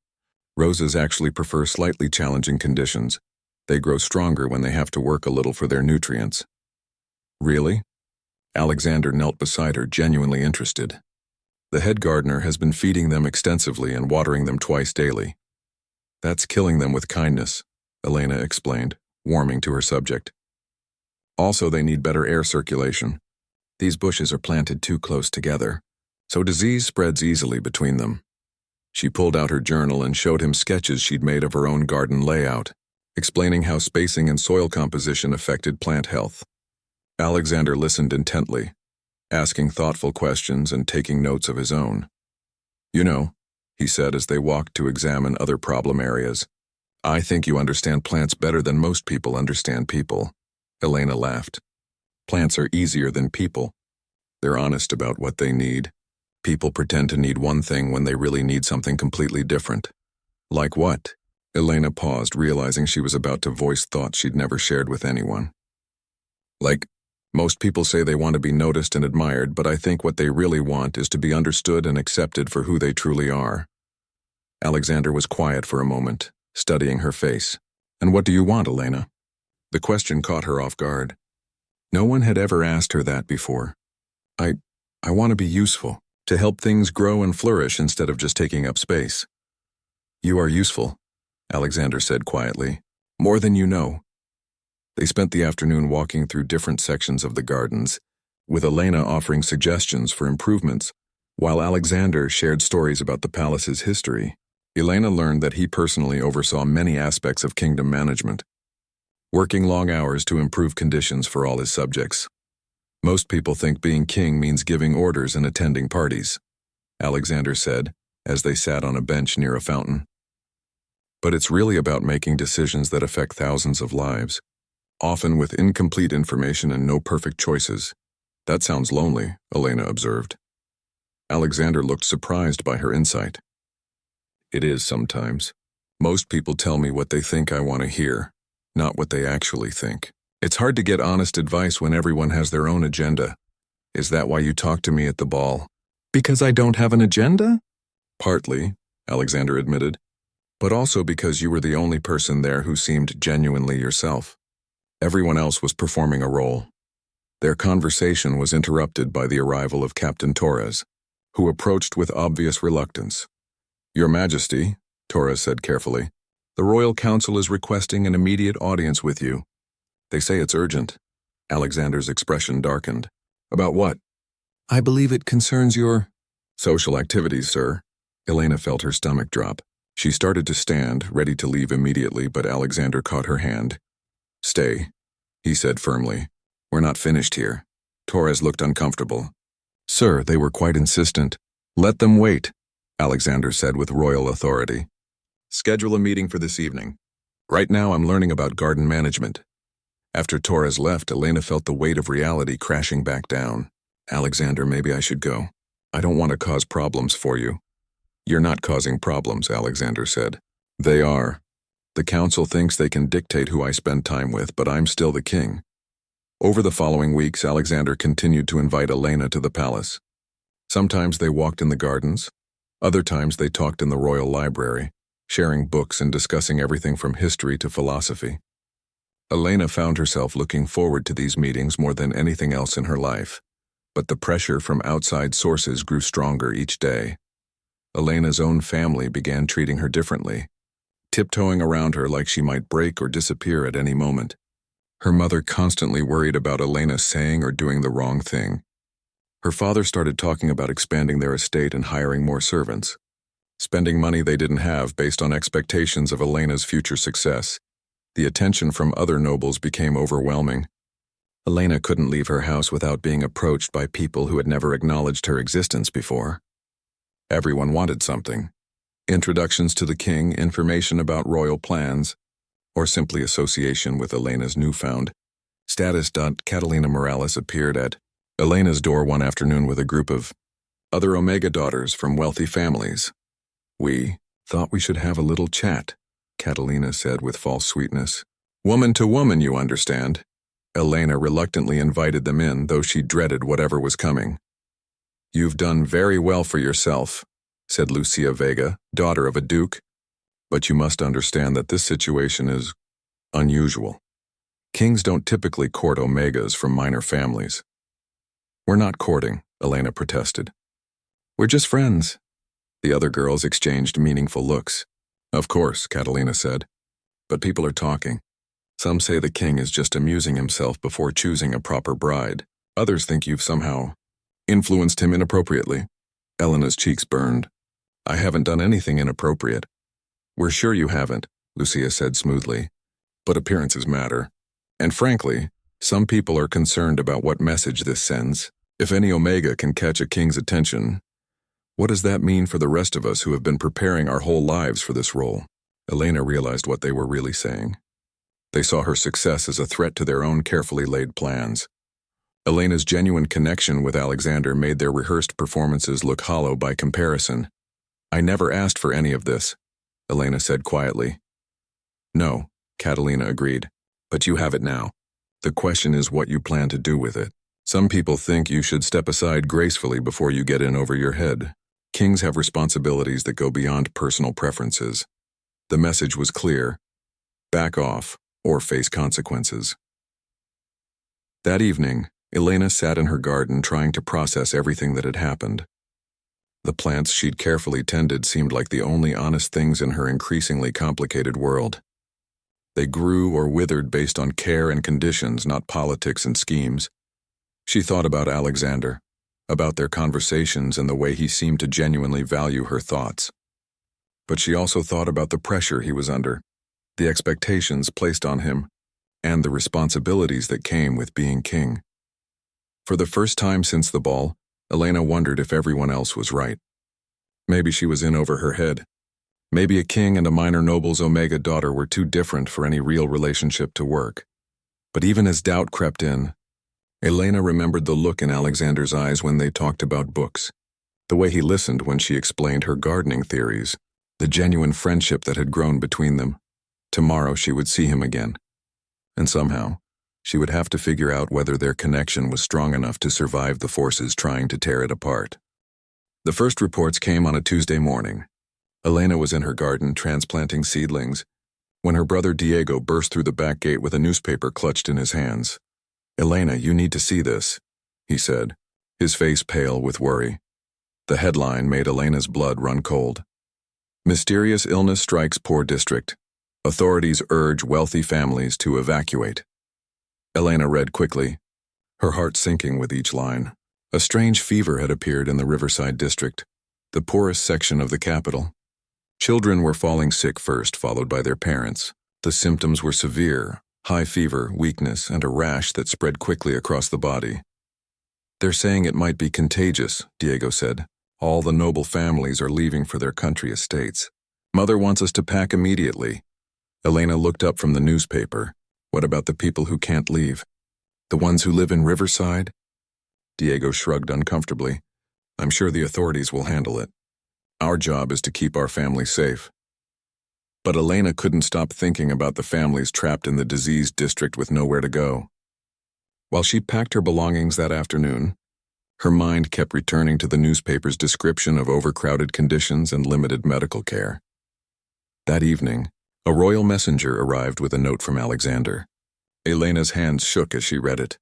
Roses actually prefer slightly challenging conditions. They grow stronger when they have to work a little for their nutrients." "Really?" Alexander knelt beside her, genuinely interested. "The head gardener has been feeding them extensively and watering them twice daily." "That's killing them with kindness," Elena explained, warming to her subject. "Also, they need better air circulation. These bushes are planted too close together, so disease spreads easily between them." She pulled out her journal and showed him sketches she'd made of her own garden layout, explaining how spacing and soil composition affected plant health. Alexander listened intently, asking thoughtful questions and taking notes of his own. "You know," he said as they walked to examine other problem areas, "I think you understand plants better than most people understand people." Elena laughed. "Plants are easier than people. They're honest about what they need. People pretend to need one thing when they really need something completely different." "Like what?" Elena paused, realizing she was about to voice thoughts she'd never shared with anyone. "Like, Most people say they want to be noticed and admired, but I think what they really want is to be understood and accepted for who they truly are. Alexander was quiet for a moment, studying her face. And what do you want, Elena? The question caught her off guard. No one had ever asked her that before. I want to be useful, to help things grow and flourish instead of just taking up space. You are useful, Alexander said quietly. More than you know. They spent the afternoon walking through different sections of the gardens, with Elena offering suggestions for improvements, while Alexander shared stories about the palace's history. Elena learned that he personally oversaw many aspects of kingdom management, working long hours to improve conditions for all his subjects. Most people think being king means giving orders and attending parties, Alexander said, as they sat on a bench near a fountain. But it's really about making decisions that affect thousands of lives, often with incomplete information and no perfect choices. That sounds lonely, Elena observed. Alexander looked surprised by her insight. It is sometimes. Most people tell me what they think I want to hear, not what they actually think. It's hard to get honest advice when everyone has their own agenda. Is that why you talked to me at the ball? Because I don't have an agenda? Partly, Alexander admitted, but also because you were the only person there who seemed genuinely yourself. Everyone else was performing a role. Their conversation was interrupted by the arrival of Captain Torres, who approached with obvious reluctance. Your Majesty, Torres said carefully, the Royal Council is requesting an immediate audience with you. They say it's urgent. Alexander's expression darkened. About what? I believe it concerns your social activities, sir. Elena felt her stomach drop. She started to stand, ready to leave immediately, but Alexander caught her hand. Stay, he said firmly. We're not finished here. Torres looked uncomfortable. Sir, they were quite insistent. Let them wait, Alexander said with royal authority. Schedule a meeting for this evening. Right now I'm learning about garden management. After Torres left, Elena felt the weight of reality crashing back down. Alexander, maybe I should go. I don't want to cause problems for you. You're not causing problems, Alexander said. They are. The council thinks they can dictate who I spend time with, but I'm still the king. Over the following weeks, Alexander continued to invite Elena to the palace. Sometimes they walked in the gardens. Other times they talked in the royal library, sharing books and discussing everything from history to philosophy. Elena found herself looking forward to these meetings more than anything else in her life, but the pressure from outside sources grew stronger each day. Elena's own family began treating her differently, tiptoeing around her like she might break or disappear at any moment. Her mother constantly worried about Elena saying or doing the wrong thing. Her father started talking about expanding their estate and hiring more servants, spending money they didn't have based on expectations of Elena's future success. The attention from other nobles became overwhelming. Elena couldn't leave her house without being approached by people who had never acknowledged her existence before. Everyone wanted something. Introductions to the king, information about royal plans, or simply association with Elena's newfound status. Catalina Morales appeared at Elena's door one afternoon with a group of other Omega daughters from wealthy families. We thought we should have a little chat, Catalina said with false sweetness. Woman to woman, you understand. Elena reluctantly invited them in, though she dreaded whatever was coming. You've done very well for yourself, said Lucia Vega, daughter of a duke. But you must understand that this situation is unusual. Kings don't typically court Omegas from minor families. We're not courting, Elena protested. We're just friends. The other girls exchanged meaningful looks. Of course, Catalina said. But people are talking. Some say the king is just amusing himself before choosing a proper bride. Others think you've somehow influenced him inappropriately. Elena's cheeks burned. I haven't done anything inappropriate. We're sure you haven't, Lucia said smoothly. But appearances matter. And frankly, some people are concerned about what message this sends. If any Omega can catch a king's attention, what does that mean for the rest of us who have been preparing our whole lives for this role? Elena realized what they were really saying. They saw her success as a threat to their own carefully laid plans. Elena's genuine connection with Alexander made their rehearsed performances look hollow by comparison. I never asked for any of this, Elena said quietly. No, Catalina agreed, but you have it now. The question is what you plan to do with it. Some people think you should step aside gracefully before you get in over your head. Kings have responsibilities that go beyond personal preferences. The message was clear: back off, or face consequences. That evening, Elena sat in her garden trying to process everything that had happened. The plants she'd carefully tended seemed like the only honest things in her increasingly complicated world. They grew or withered based on care and conditions, not politics and schemes. She thought about Alexander, about their conversations and the way he seemed to genuinely value her thoughts. But she also thought about the pressure he was under, the expectations placed on him, and the responsibilities that came with being king. For the first time since the ball, Elena wondered if everyone else was right. Maybe she was in over her head. Maybe a king and a minor noble's Omega daughter were too different for any real relationship to work. But even as doubt crept in, Elena remembered the look in Alexander's eyes when they talked about books, the way he listened when she explained her gardening theories, the genuine friendship that had grown between them. Tomorrow she would see him again. And somehow, she would have to figure out whether their connection was strong enough to survive the forces trying to tear it apart. The first reports came on a Tuesday morning. Elena was in her garden transplanting seedlings when her brother Diego burst through the back gate with a newspaper clutched in his hands. "Elena, you need to see this," he said, his face pale with worry. The headline made Elena's blood run cold. "Mysterious illness strikes poor district. Authorities urge wealthy families to evacuate." Elena read quickly, her heart sinking with each line. A strange fever had appeared in the Riverside district, the poorest section of the capital. Children were falling sick first, followed by their parents. The symptoms were severe: high fever, weakness, and a rash that spread quickly across the body. "They're saying it might be contagious," Diego said. "All the noble families are leaving for their country estates. Mother wants us to pack immediately." Elena looked up from the newspaper. "What about the people who can't leave? The ones who live in Riverside?" Diego shrugged uncomfortably. "I'm sure the authorities will handle it. Our job is to keep our family safe." But Elena couldn't stop thinking about the families trapped in the diseased district with nowhere to go. While she packed her belongings that afternoon, her mind kept returning to the newspaper's description of overcrowded conditions and limited medical care. That evening, a royal messenger arrived with a note from Alexander. Elena's hands shook as she read it.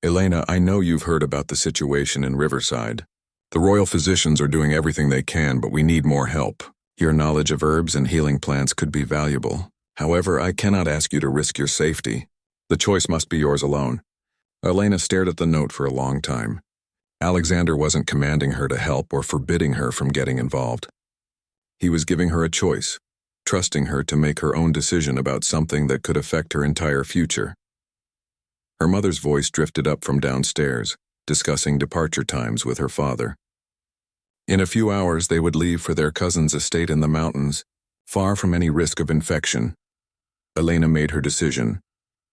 "Elena, I know you've heard about the situation in Riverside. The royal physicians are doing everything they can, but we need more help. Your knowledge of herbs and healing plants could be valuable. However, I cannot ask you to risk your safety. The choice must be yours alone." Elena stared at the note for a long time. Alexander wasn't commanding her to help or forbidding her from getting involved. He was giving her a choice, trusting her to make her own decision about something that could affect her entire future. Her mother's voice drifted up from downstairs, discussing departure times with her father. In a few hours, they would leave for their cousin's estate in the mountains, far from any risk of infection. Elena made her decision.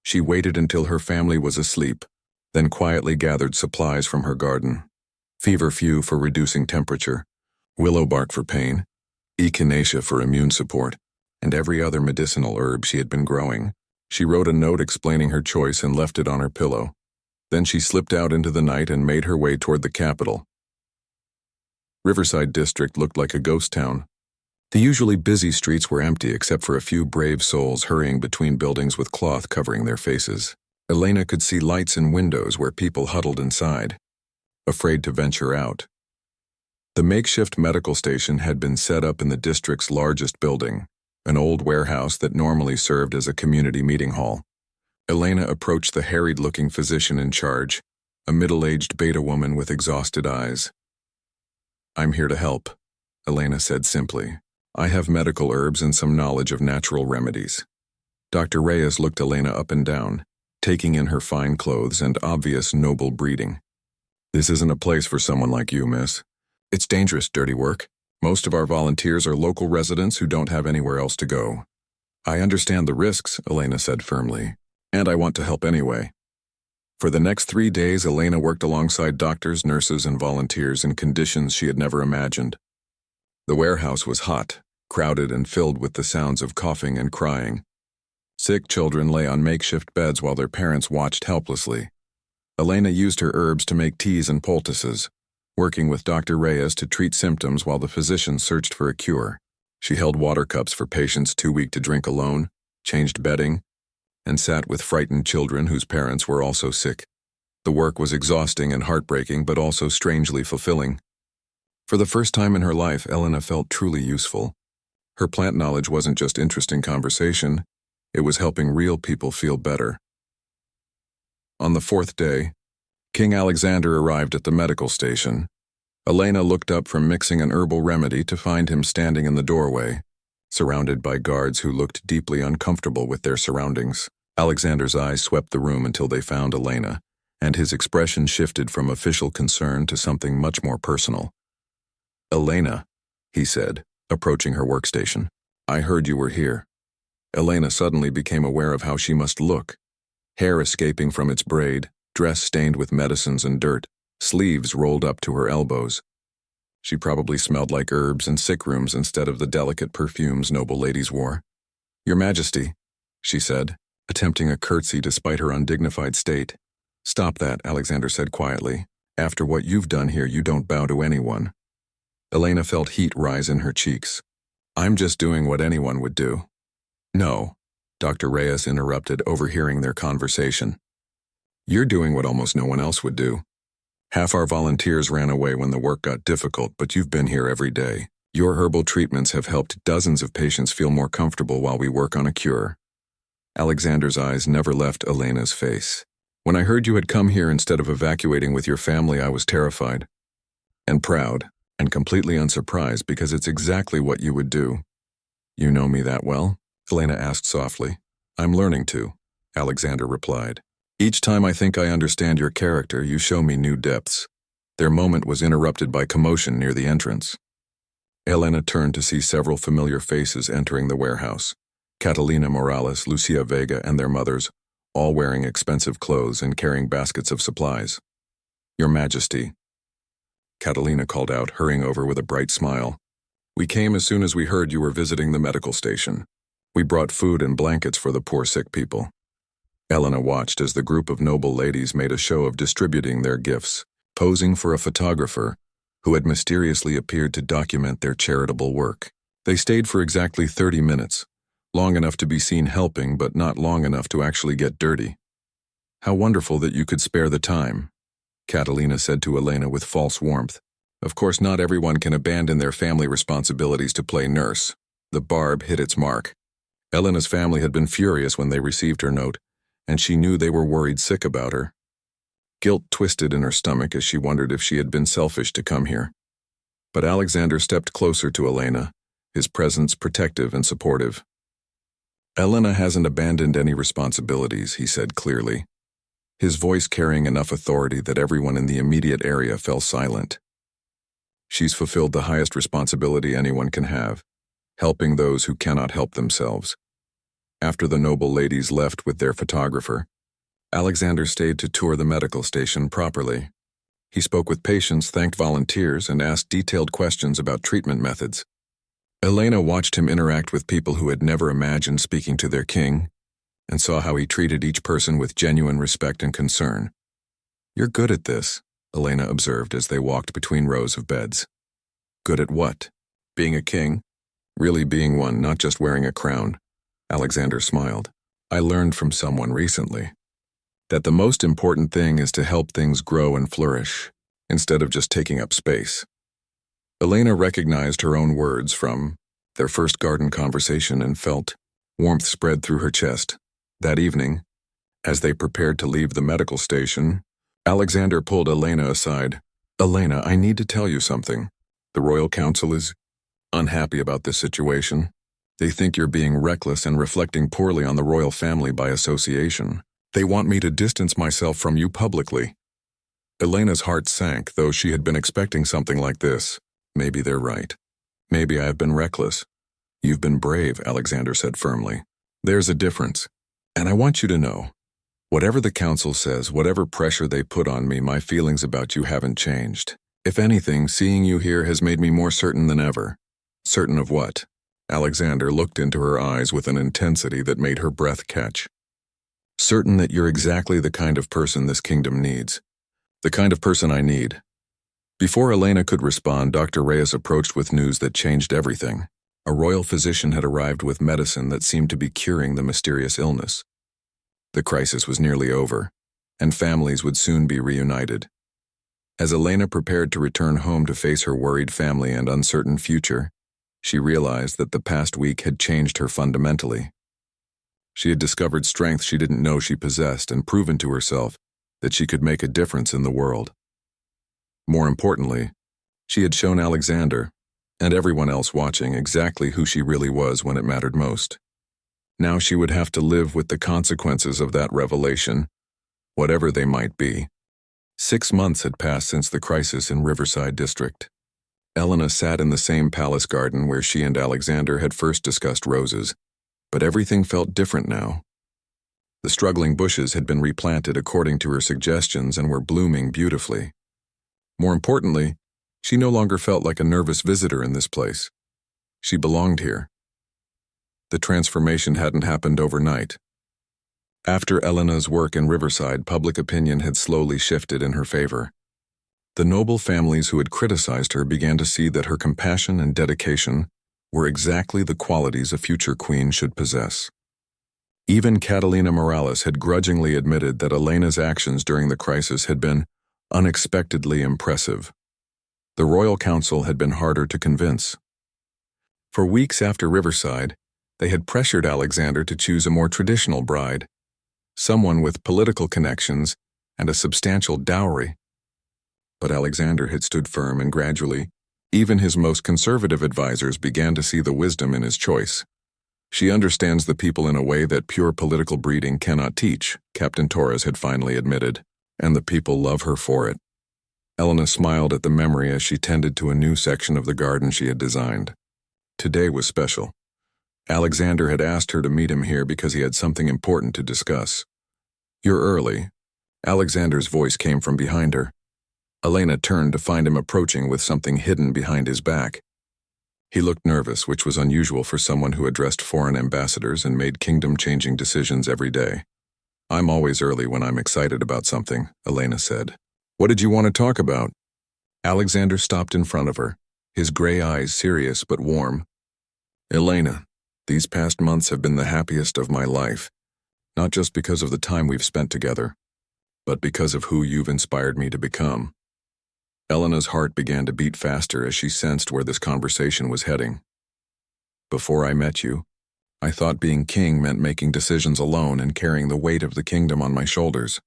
She waited until her family was asleep, then quietly gathered supplies from her garden: feverfew for reducing temperature, willow bark for pain, echinacea for immune support, and every other medicinal herb she had been growing. She wrote a note explaining her choice and left it on her pillow. Then she slipped out into the night and made her way toward the capital. Riverside district looked like a ghost town. The usually busy streets were empty except for a few brave souls hurrying between buildings with cloth covering their faces. Elena could see lights in windows where people huddled inside, afraid to venture out. The makeshift medical station had been set up in the district's largest building, an old warehouse that normally served as a community meeting hall. Elena approached the harried-looking physician in charge, a middle-aged beta woman with exhausted eyes. "I'm here to help," Elena said simply. "I have medical herbs and some knowledge of natural remedies." Dr. Reyes looked Elena up and down, taking in her fine clothes and obvious noble breeding. "This isn't a place for someone like you, miss. It's dangerous, dirty work. Most of our volunteers are local residents who don't have anywhere else to go." "I understand the risks," Elena said firmly, "and I want to help anyway." For the next 3 days, Elena worked alongside doctors, nurses, and volunteers in conditions she had never imagined. The warehouse was hot, crowded, and filled with the sounds of coughing and crying. Sick children lay on makeshift beds while their parents watched helplessly. Elena used her herbs to make teas and poultices, working with Dr. Reyes to treat symptoms while the physicians searched for a cure. She held water cups for patients too weak to drink alone, changed bedding, and sat with frightened children whose parents were also sick. The work was exhausting and heartbreaking, but also strangely fulfilling. For the first time in her life, Elena felt truly useful. Her plant knowledge wasn't just interesting conversation, it was helping real people feel better. On the fourth day, King Alexander arrived at the medical station. Elena looked up from mixing an herbal remedy to find him standing in the doorway, surrounded by guards who looked deeply uncomfortable with their surroundings. Alexander's eyes swept the room until they found Elena, and his expression shifted from official concern to something much more personal. "Elena," he said, approaching her workstation. "I heard you were here." Elena suddenly became aware of how she must look. Hair escaping from its braid, dress stained with medicines and dirt, sleeves rolled up to her elbows. She probably smelled like herbs in sick rooms instead of the delicate perfumes noble ladies wore. "Your Majesty," she said, attempting a curtsy despite her undignified state. "Stop that," Alexander said quietly. "After what you've done here, you don't bow to anyone." Elena felt heat rise in her cheeks. "I'm just doing what anyone would do." "No," Dr. Reyes interrupted, overhearing their conversation. "You're doing what almost no one else would do. Half our volunteers ran away when the work got difficult, but you've been here every day. Your herbal treatments have helped dozens of patients feel more comfortable while we work on a cure." Alexander's eyes never left Elena's face. "When I heard you had come here instead of evacuating with your family, I was terrified. And proud, and completely unsurprised because it's exactly what you would do." "You know me that well?" Elena asked softly. "I'm learning to," Alexander replied. "Each time I think I understand your character, you show me new depths." Their moment was interrupted by commotion near the entrance. Elena turned to see several familiar faces entering the warehouse. Catalina Morales, Lucia Vega, and their mothers, all wearing expensive clothes and carrying baskets of supplies. "Your Majesty," Catalina called out, hurrying over with a bright smile. "We came as soon as we heard you were visiting the medical station. We brought food and blankets for the poor sick people." Elena watched as the group of noble ladies made a show of distributing their gifts, posing for a photographer who had mysteriously appeared to document their charitable work. They stayed for exactly 30 minutes, long enough to be seen helping but not long enough to actually get dirty. "How wonderful that you could spare the time," Catalina said to Elena with false warmth. Of course, not everyone can abandon their family responsibilities to play nurse. The barb hit its mark. Elena's family had been furious when they received her note, and she knew they were worried sick about her. Guilt twisted in her stomach as she wondered if she had been selfish to come here. But Alexander stepped closer to Elena, his presence protective and supportive. "Elena hasn't abandoned any responsibilities," he said clearly, his voice carrying enough authority that everyone in the immediate area fell silent. "She's fulfilled the highest responsibility anyone can have, helping those who cannot help themselves." After the noble ladies left with their photographer, Alexander stayed to tour the medical station properly. He spoke with patients, thanked volunteers, and asked detailed questions about treatment methods. Elena watched him interact with people who had never imagined speaking to their king, and saw how he treated each person with genuine respect and concern. "You're good at this," Elena observed as they walked between rows of beds. "Good at what? Being a king? Really being one, not just wearing a crown." Alexander smiled. "I learned from someone recently that the most important thing is to help things grow and flourish, instead of just taking up space." Elena recognized her own words from their first garden conversation and felt warmth spread through her chest. That evening, as they prepared to leave the medical station, Alexander pulled Elena aside. "Elena, I need to tell you something. The Royal Council is unhappy about this situation. They think you're being reckless and reflecting poorly on the royal family by association. They want me to distance myself from you publicly." Elena's heart sank, though she had been expecting something like this. Maybe they're right. Maybe I have been reckless. "You've been brave," Alexander said firmly. "There's a difference. And I want you to know, whatever the council says, whatever pressure they put on me, my feelings about you haven't changed. If anything, seeing you here has made me more certain than ever." "Certain of what?" Alexander looked into her eyes with an intensity that made her breath catch. "Certain that you're exactly the kind of person this kingdom needs. The kind of person I need." Before Elena could respond, Dr. Reyes approached with news that changed everything. A royal physician had arrived with medicine that seemed to be curing the mysterious illness. The crisis was nearly over, and families would soon be reunited. As Elena prepared to return home to face her worried family and uncertain future, she realized that the past week had changed her fundamentally. She had discovered strength she didn't know she possessed and proven to herself that she could make a difference in the world. More importantly, she had shown Alexander, and everyone else watching, exactly who she really was when it mattered most. Now she would have to live with the consequences of that revelation, whatever they might be. 6 months had passed since the crisis in Riverside District. Elena sat in the same palace garden where she and Alexander had first discussed roses, but everything felt different now. The struggling bushes had been replanted according to her suggestions and were blooming beautifully. More importantly, she no longer felt like a nervous visitor in this place. She belonged here. The transformation hadn't happened overnight. After Elena's work in Riverside, public opinion had slowly shifted in her favor. The noble families who had criticized her began to see that her compassion and dedication were exactly the qualities a future queen should possess. Even Catalina Morales had grudgingly admitted that Elena's actions during the crisis had been unexpectedly impressive. The Royal Council had been harder to convince. For weeks after Riverside, they had pressured Alexander to choose a more traditional bride, someone with political connections and a substantial dowry. But Alexander had stood firm, and gradually, even his most conservative advisors began to see the wisdom in his choice. "She understands the people in a way that pure political breeding cannot teach," Captain Torres had finally admitted, "and the people love her for it." Elena smiled at the memory as she tended to a new section of the garden she had designed. Today was special. Alexander had asked her to meet him here because he had something important to discuss. "You're early." Alexander's voice came from behind her. Elena turned to find him approaching with something hidden behind his back. He looked nervous, which was unusual for someone who addressed foreign ambassadors and made kingdom-changing decisions every day. "I'm always early when I'm excited about something," Elena said. "What did you want to talk about?" Alexander stopped in front of her, his gray eyes serious but warm. "Elena, these past months have been the happiest of my life, not just because of the time we've spent together, but because of who you've inspired me to become." Elena's heart began to beat faster as she sensed where this conversation was heading. "Before I met you, I thought being king meant making decisions alone and carrying the weight of the kingdom on my shoulders.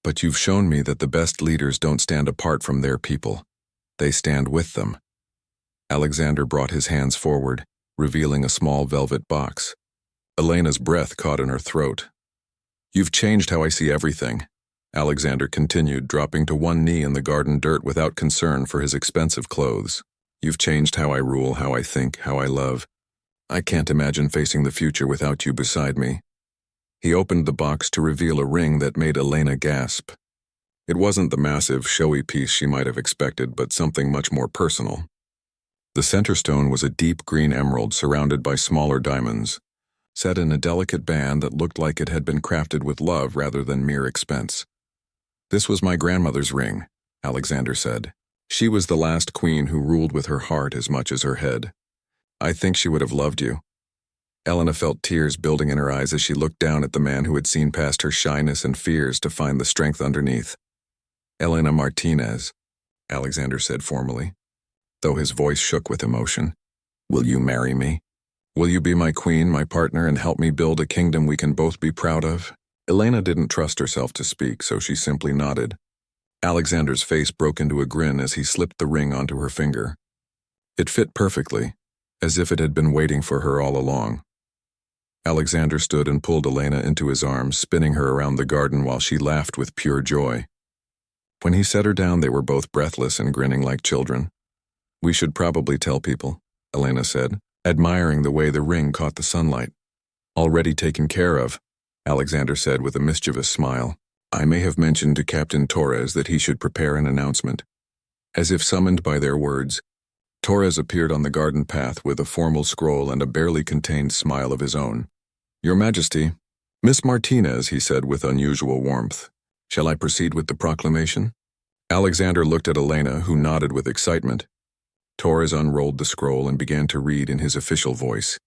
But you've shown me that the best leaders don't stand apart from their people. They stand with them." Alexander brought his hands forward, revealing a small velvet box. Elena's breath caught in her throat. "You've changed how I see everything," Alexander continued, dropping to one knee in the garden dirt without concern for his expensive clothes. "You've changed how I rule, how I think, how I love. I can't imagine facing the future without you beside me." He opened the box to reveal a ring that made Elena gasp. It wasn't the massive, showy piece she might have expected, but something much more personal. The center stone was a deep green emerald surrounded by smaller diamonds, set in a delicate band that looked like it had been crafted with love rather than mere expense. "This was my grandmother's ring," Alexander said. "She was the last queen who ruled with her heart as much as her head. I think she would have loved you." Elena felt tears building in her eyes as she looked down at the man who had seen past her shyness and fears to find the strength underneath. "Elena Martinez," Alexander said formally, though his voice shook with emotion. "Will you marry me? Will you be my queen, my partner, and help me build a kingdom we can both be proud of?" Elena didn't trust herself to speak, so she simply nodded. Alexander's face broke into a grin as he slipped the ring onto her finger. It fit perfectly, as if it had been waiting for her all along. Alexander stood and pulled Elena into his arms, spinning her around the garden while she laughed with pure joy. When he set her down, they were both breathless and grinning like children. "We should probably tell people," Elena said, admiring the way the ring caught the sunlight. "Already taken care of," Alexander said with a mischievous smile. "I may have mentioned to Captain Torres that he should prepare an announcement." As if summoned by their words, Torres appeared on the garden path with a formal scroll and a barely contained smile of his own. "Your Majesty." "Miss Martinez," he said with unusual warmth. "Shall I proceed with the proclamation?" Alexander looked at Elena, who nodded with excitement. Torres unrolled the scroll and began to read in his official voice.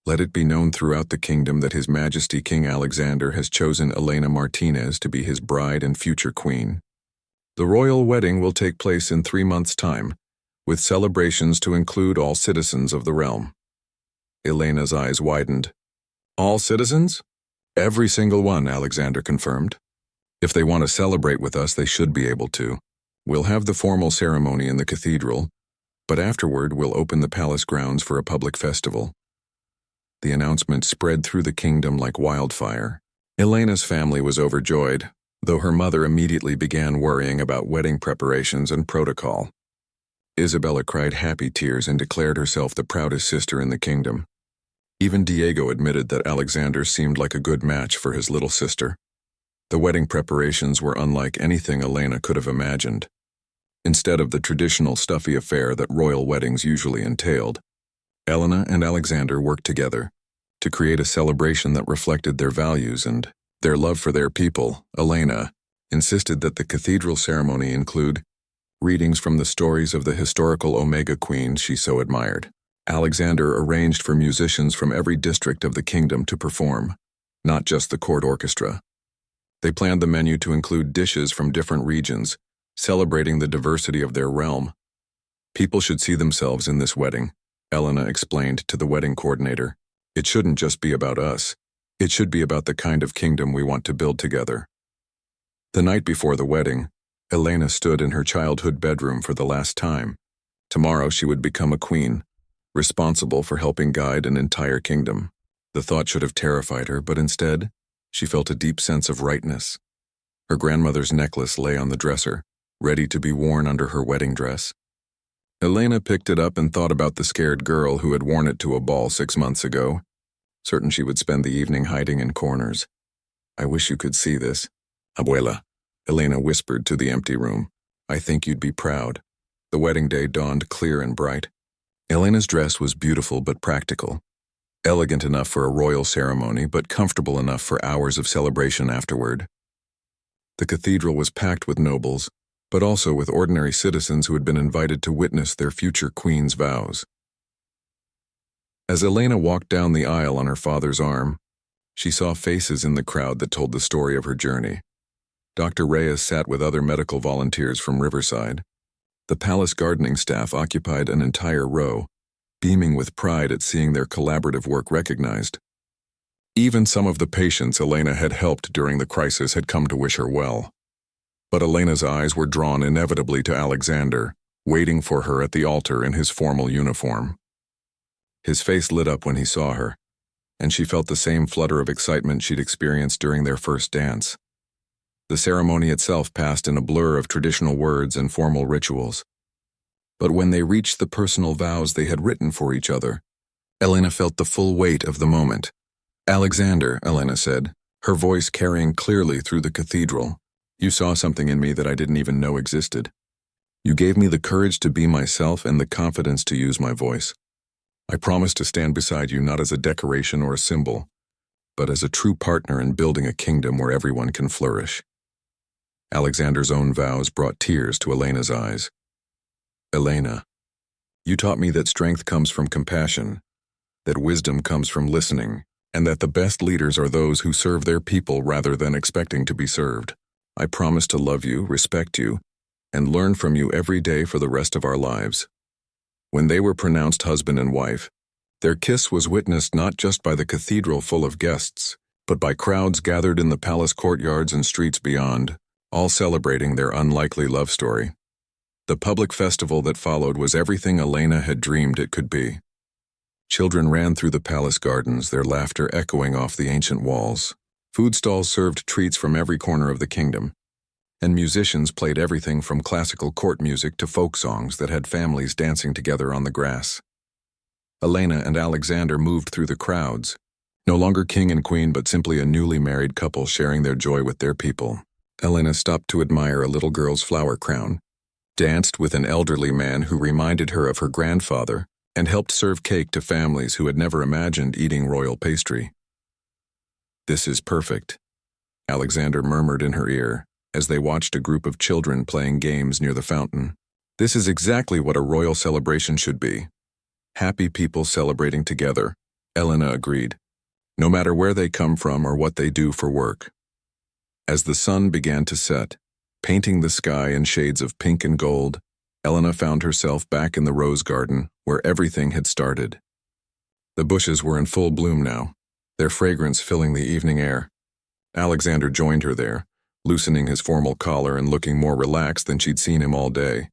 "Let it be known throughout the kingdom that His Majesty King Alexander has chosen Elena Martinez to be his bride and future queen. The royal wedding will take place in 3 months' time, with celebrations to include all citizens of the realm." Elena's eyes widened. "All citizens?" "Every single one," Alexander confirmed. "If they want to celebrate with us, they should be able to. We'll have the formal ceremony in the cathedral, but afterward we'll open the palace grounds for a public festival." The announcement spread through the kingdom like wildfire. Elena's family was overjoyed, though her mother immediately began worrying about wedding preparations and protocol. Isabella cried happy tears and declared herself the proudest sister in the kingdom. Even Diego admitted that Alexander seemed like a good match for his little sister. The wedding preparations were unlike anything Elena could have imagined. Instead of the traditional stuffy affair that royal weddings usually entailed, Elena and Alexander worked together to create a celebration that reflected their values and their love for their people. Elena insisted that the cathedral ceremony include readings from the stories of the historical Omega queens she so admired. Alexander arranged for musicians from every district of the kingdom to perform, not just the court orchestra. They planned the menu to include dishes from different regions, celebrating the diversity of their realm. "People should see themselves in this wedding," Elena explained to the wedding coordinator. "It shouldn't just be about us. It should be about the kind of kingdom we want to build together." The night before the wedding, Elena stood in her childhood bedroom for the last time. Tomorrow she would become a queen, responsible for helping guide an entire kingdom. The thought should have terrified her, but instead, she felt a deep sense of rightness. Her grandmother's necklace lay on the dresser, ready to be worn under her wedding dress. Elena picked it up and thought about the scared girl who had worn it to a ball 6 months ago, certain she would spend the evening hiding in corners. "I wish you could see this. Abuela," Elena whispered to the empty room. "I think you'd be proud." The wedding day dawned clear and bright. Elena's dress was beautiful but practical, elegant enough for a royal ceremony but comfortable enough for hours of celebration afterward. The cathedral was packed with nobles, but also with ordinary citizens who had been invited to witness their future queen's vows. As Elena walked down the aisle on her father's arm, she saw faces in the crowd that told the story of her journey. Dr. Reyes sat with other medical volunteers from Riverside. The palace gardening staff occupied an entire row, beaming with pride at seeing their collaborative work recognized. Even some of the patients Elena had helped during the crisis had come to wish her well. But Elena's eyes were drawn inevitably to Alexander, waiting for her at the altar in his formal uniform. His face lit up when he saw her, and she felt the same flutter of excitement she'd experienced during their first dance. The ceremony itself passed in a blur of traditional words and formal rituals. But when they reached the personal vows they had written for each other, Elena felt the full weight of the moment. "Alexander," Elena said, her voice carrying clearly through the cathedral, "you saw something in me that I didn't even know existed. You gave me the courage to be myself and the confidence to use my voice. I promise to stand beside you not as a decoration or a symbol, but as a true partner in building a kingdom where everyone can flourish." Alexander's own vows brought tears to Elena's eyes. "Elena, you taught me that strength comes from compassion, that wisdom comes from listening, and that the best leaders are those who serve their people rather than expecting to be served. I promise to love you, respect you, and learn from you every day for the rest of our lives." When they were pronounced husband and wife, their kiss was witnessed not just by the cathedral full of guests, but by crowds gathered in the palace courtyards and streets beyond, all celebrating their unlikely love story. The public festival that followed was everything Elena had dreamed it could be. Children ran through the palace gardens, their laughter echoing off the ancient walls. Food stalls served treats from every corner of the kingdom, and musicians played everything from classical court music to folk songs that had families dancing together on the grass. Elena and Alexander moved through the crowds, no longer king and queen but simply a newly married couple sharing their joy with their people. Elena stopped to admire a little girl's flower crown, danced with an elderly man who reminded her of her grandfather, and helped serve cake to families who had never imagined eating royal pastry. "This is perfect," Alexander murmured in her ear as they watched a group of children playing games near the fountain. "This is exactly what a royal celebration should be. Happy people celebrating together," Elena agreed, "no matter where they come from or what they do for work." As the sun began to set, painting the sky in shades of pink and gold, Elena found herself back in the rose garden where everything had started. The bushes were in full bloom now, their fragrance filling the evening air. Alexander joined her there, loosening his formal collar and looking more relaxed than she'd seen him all day.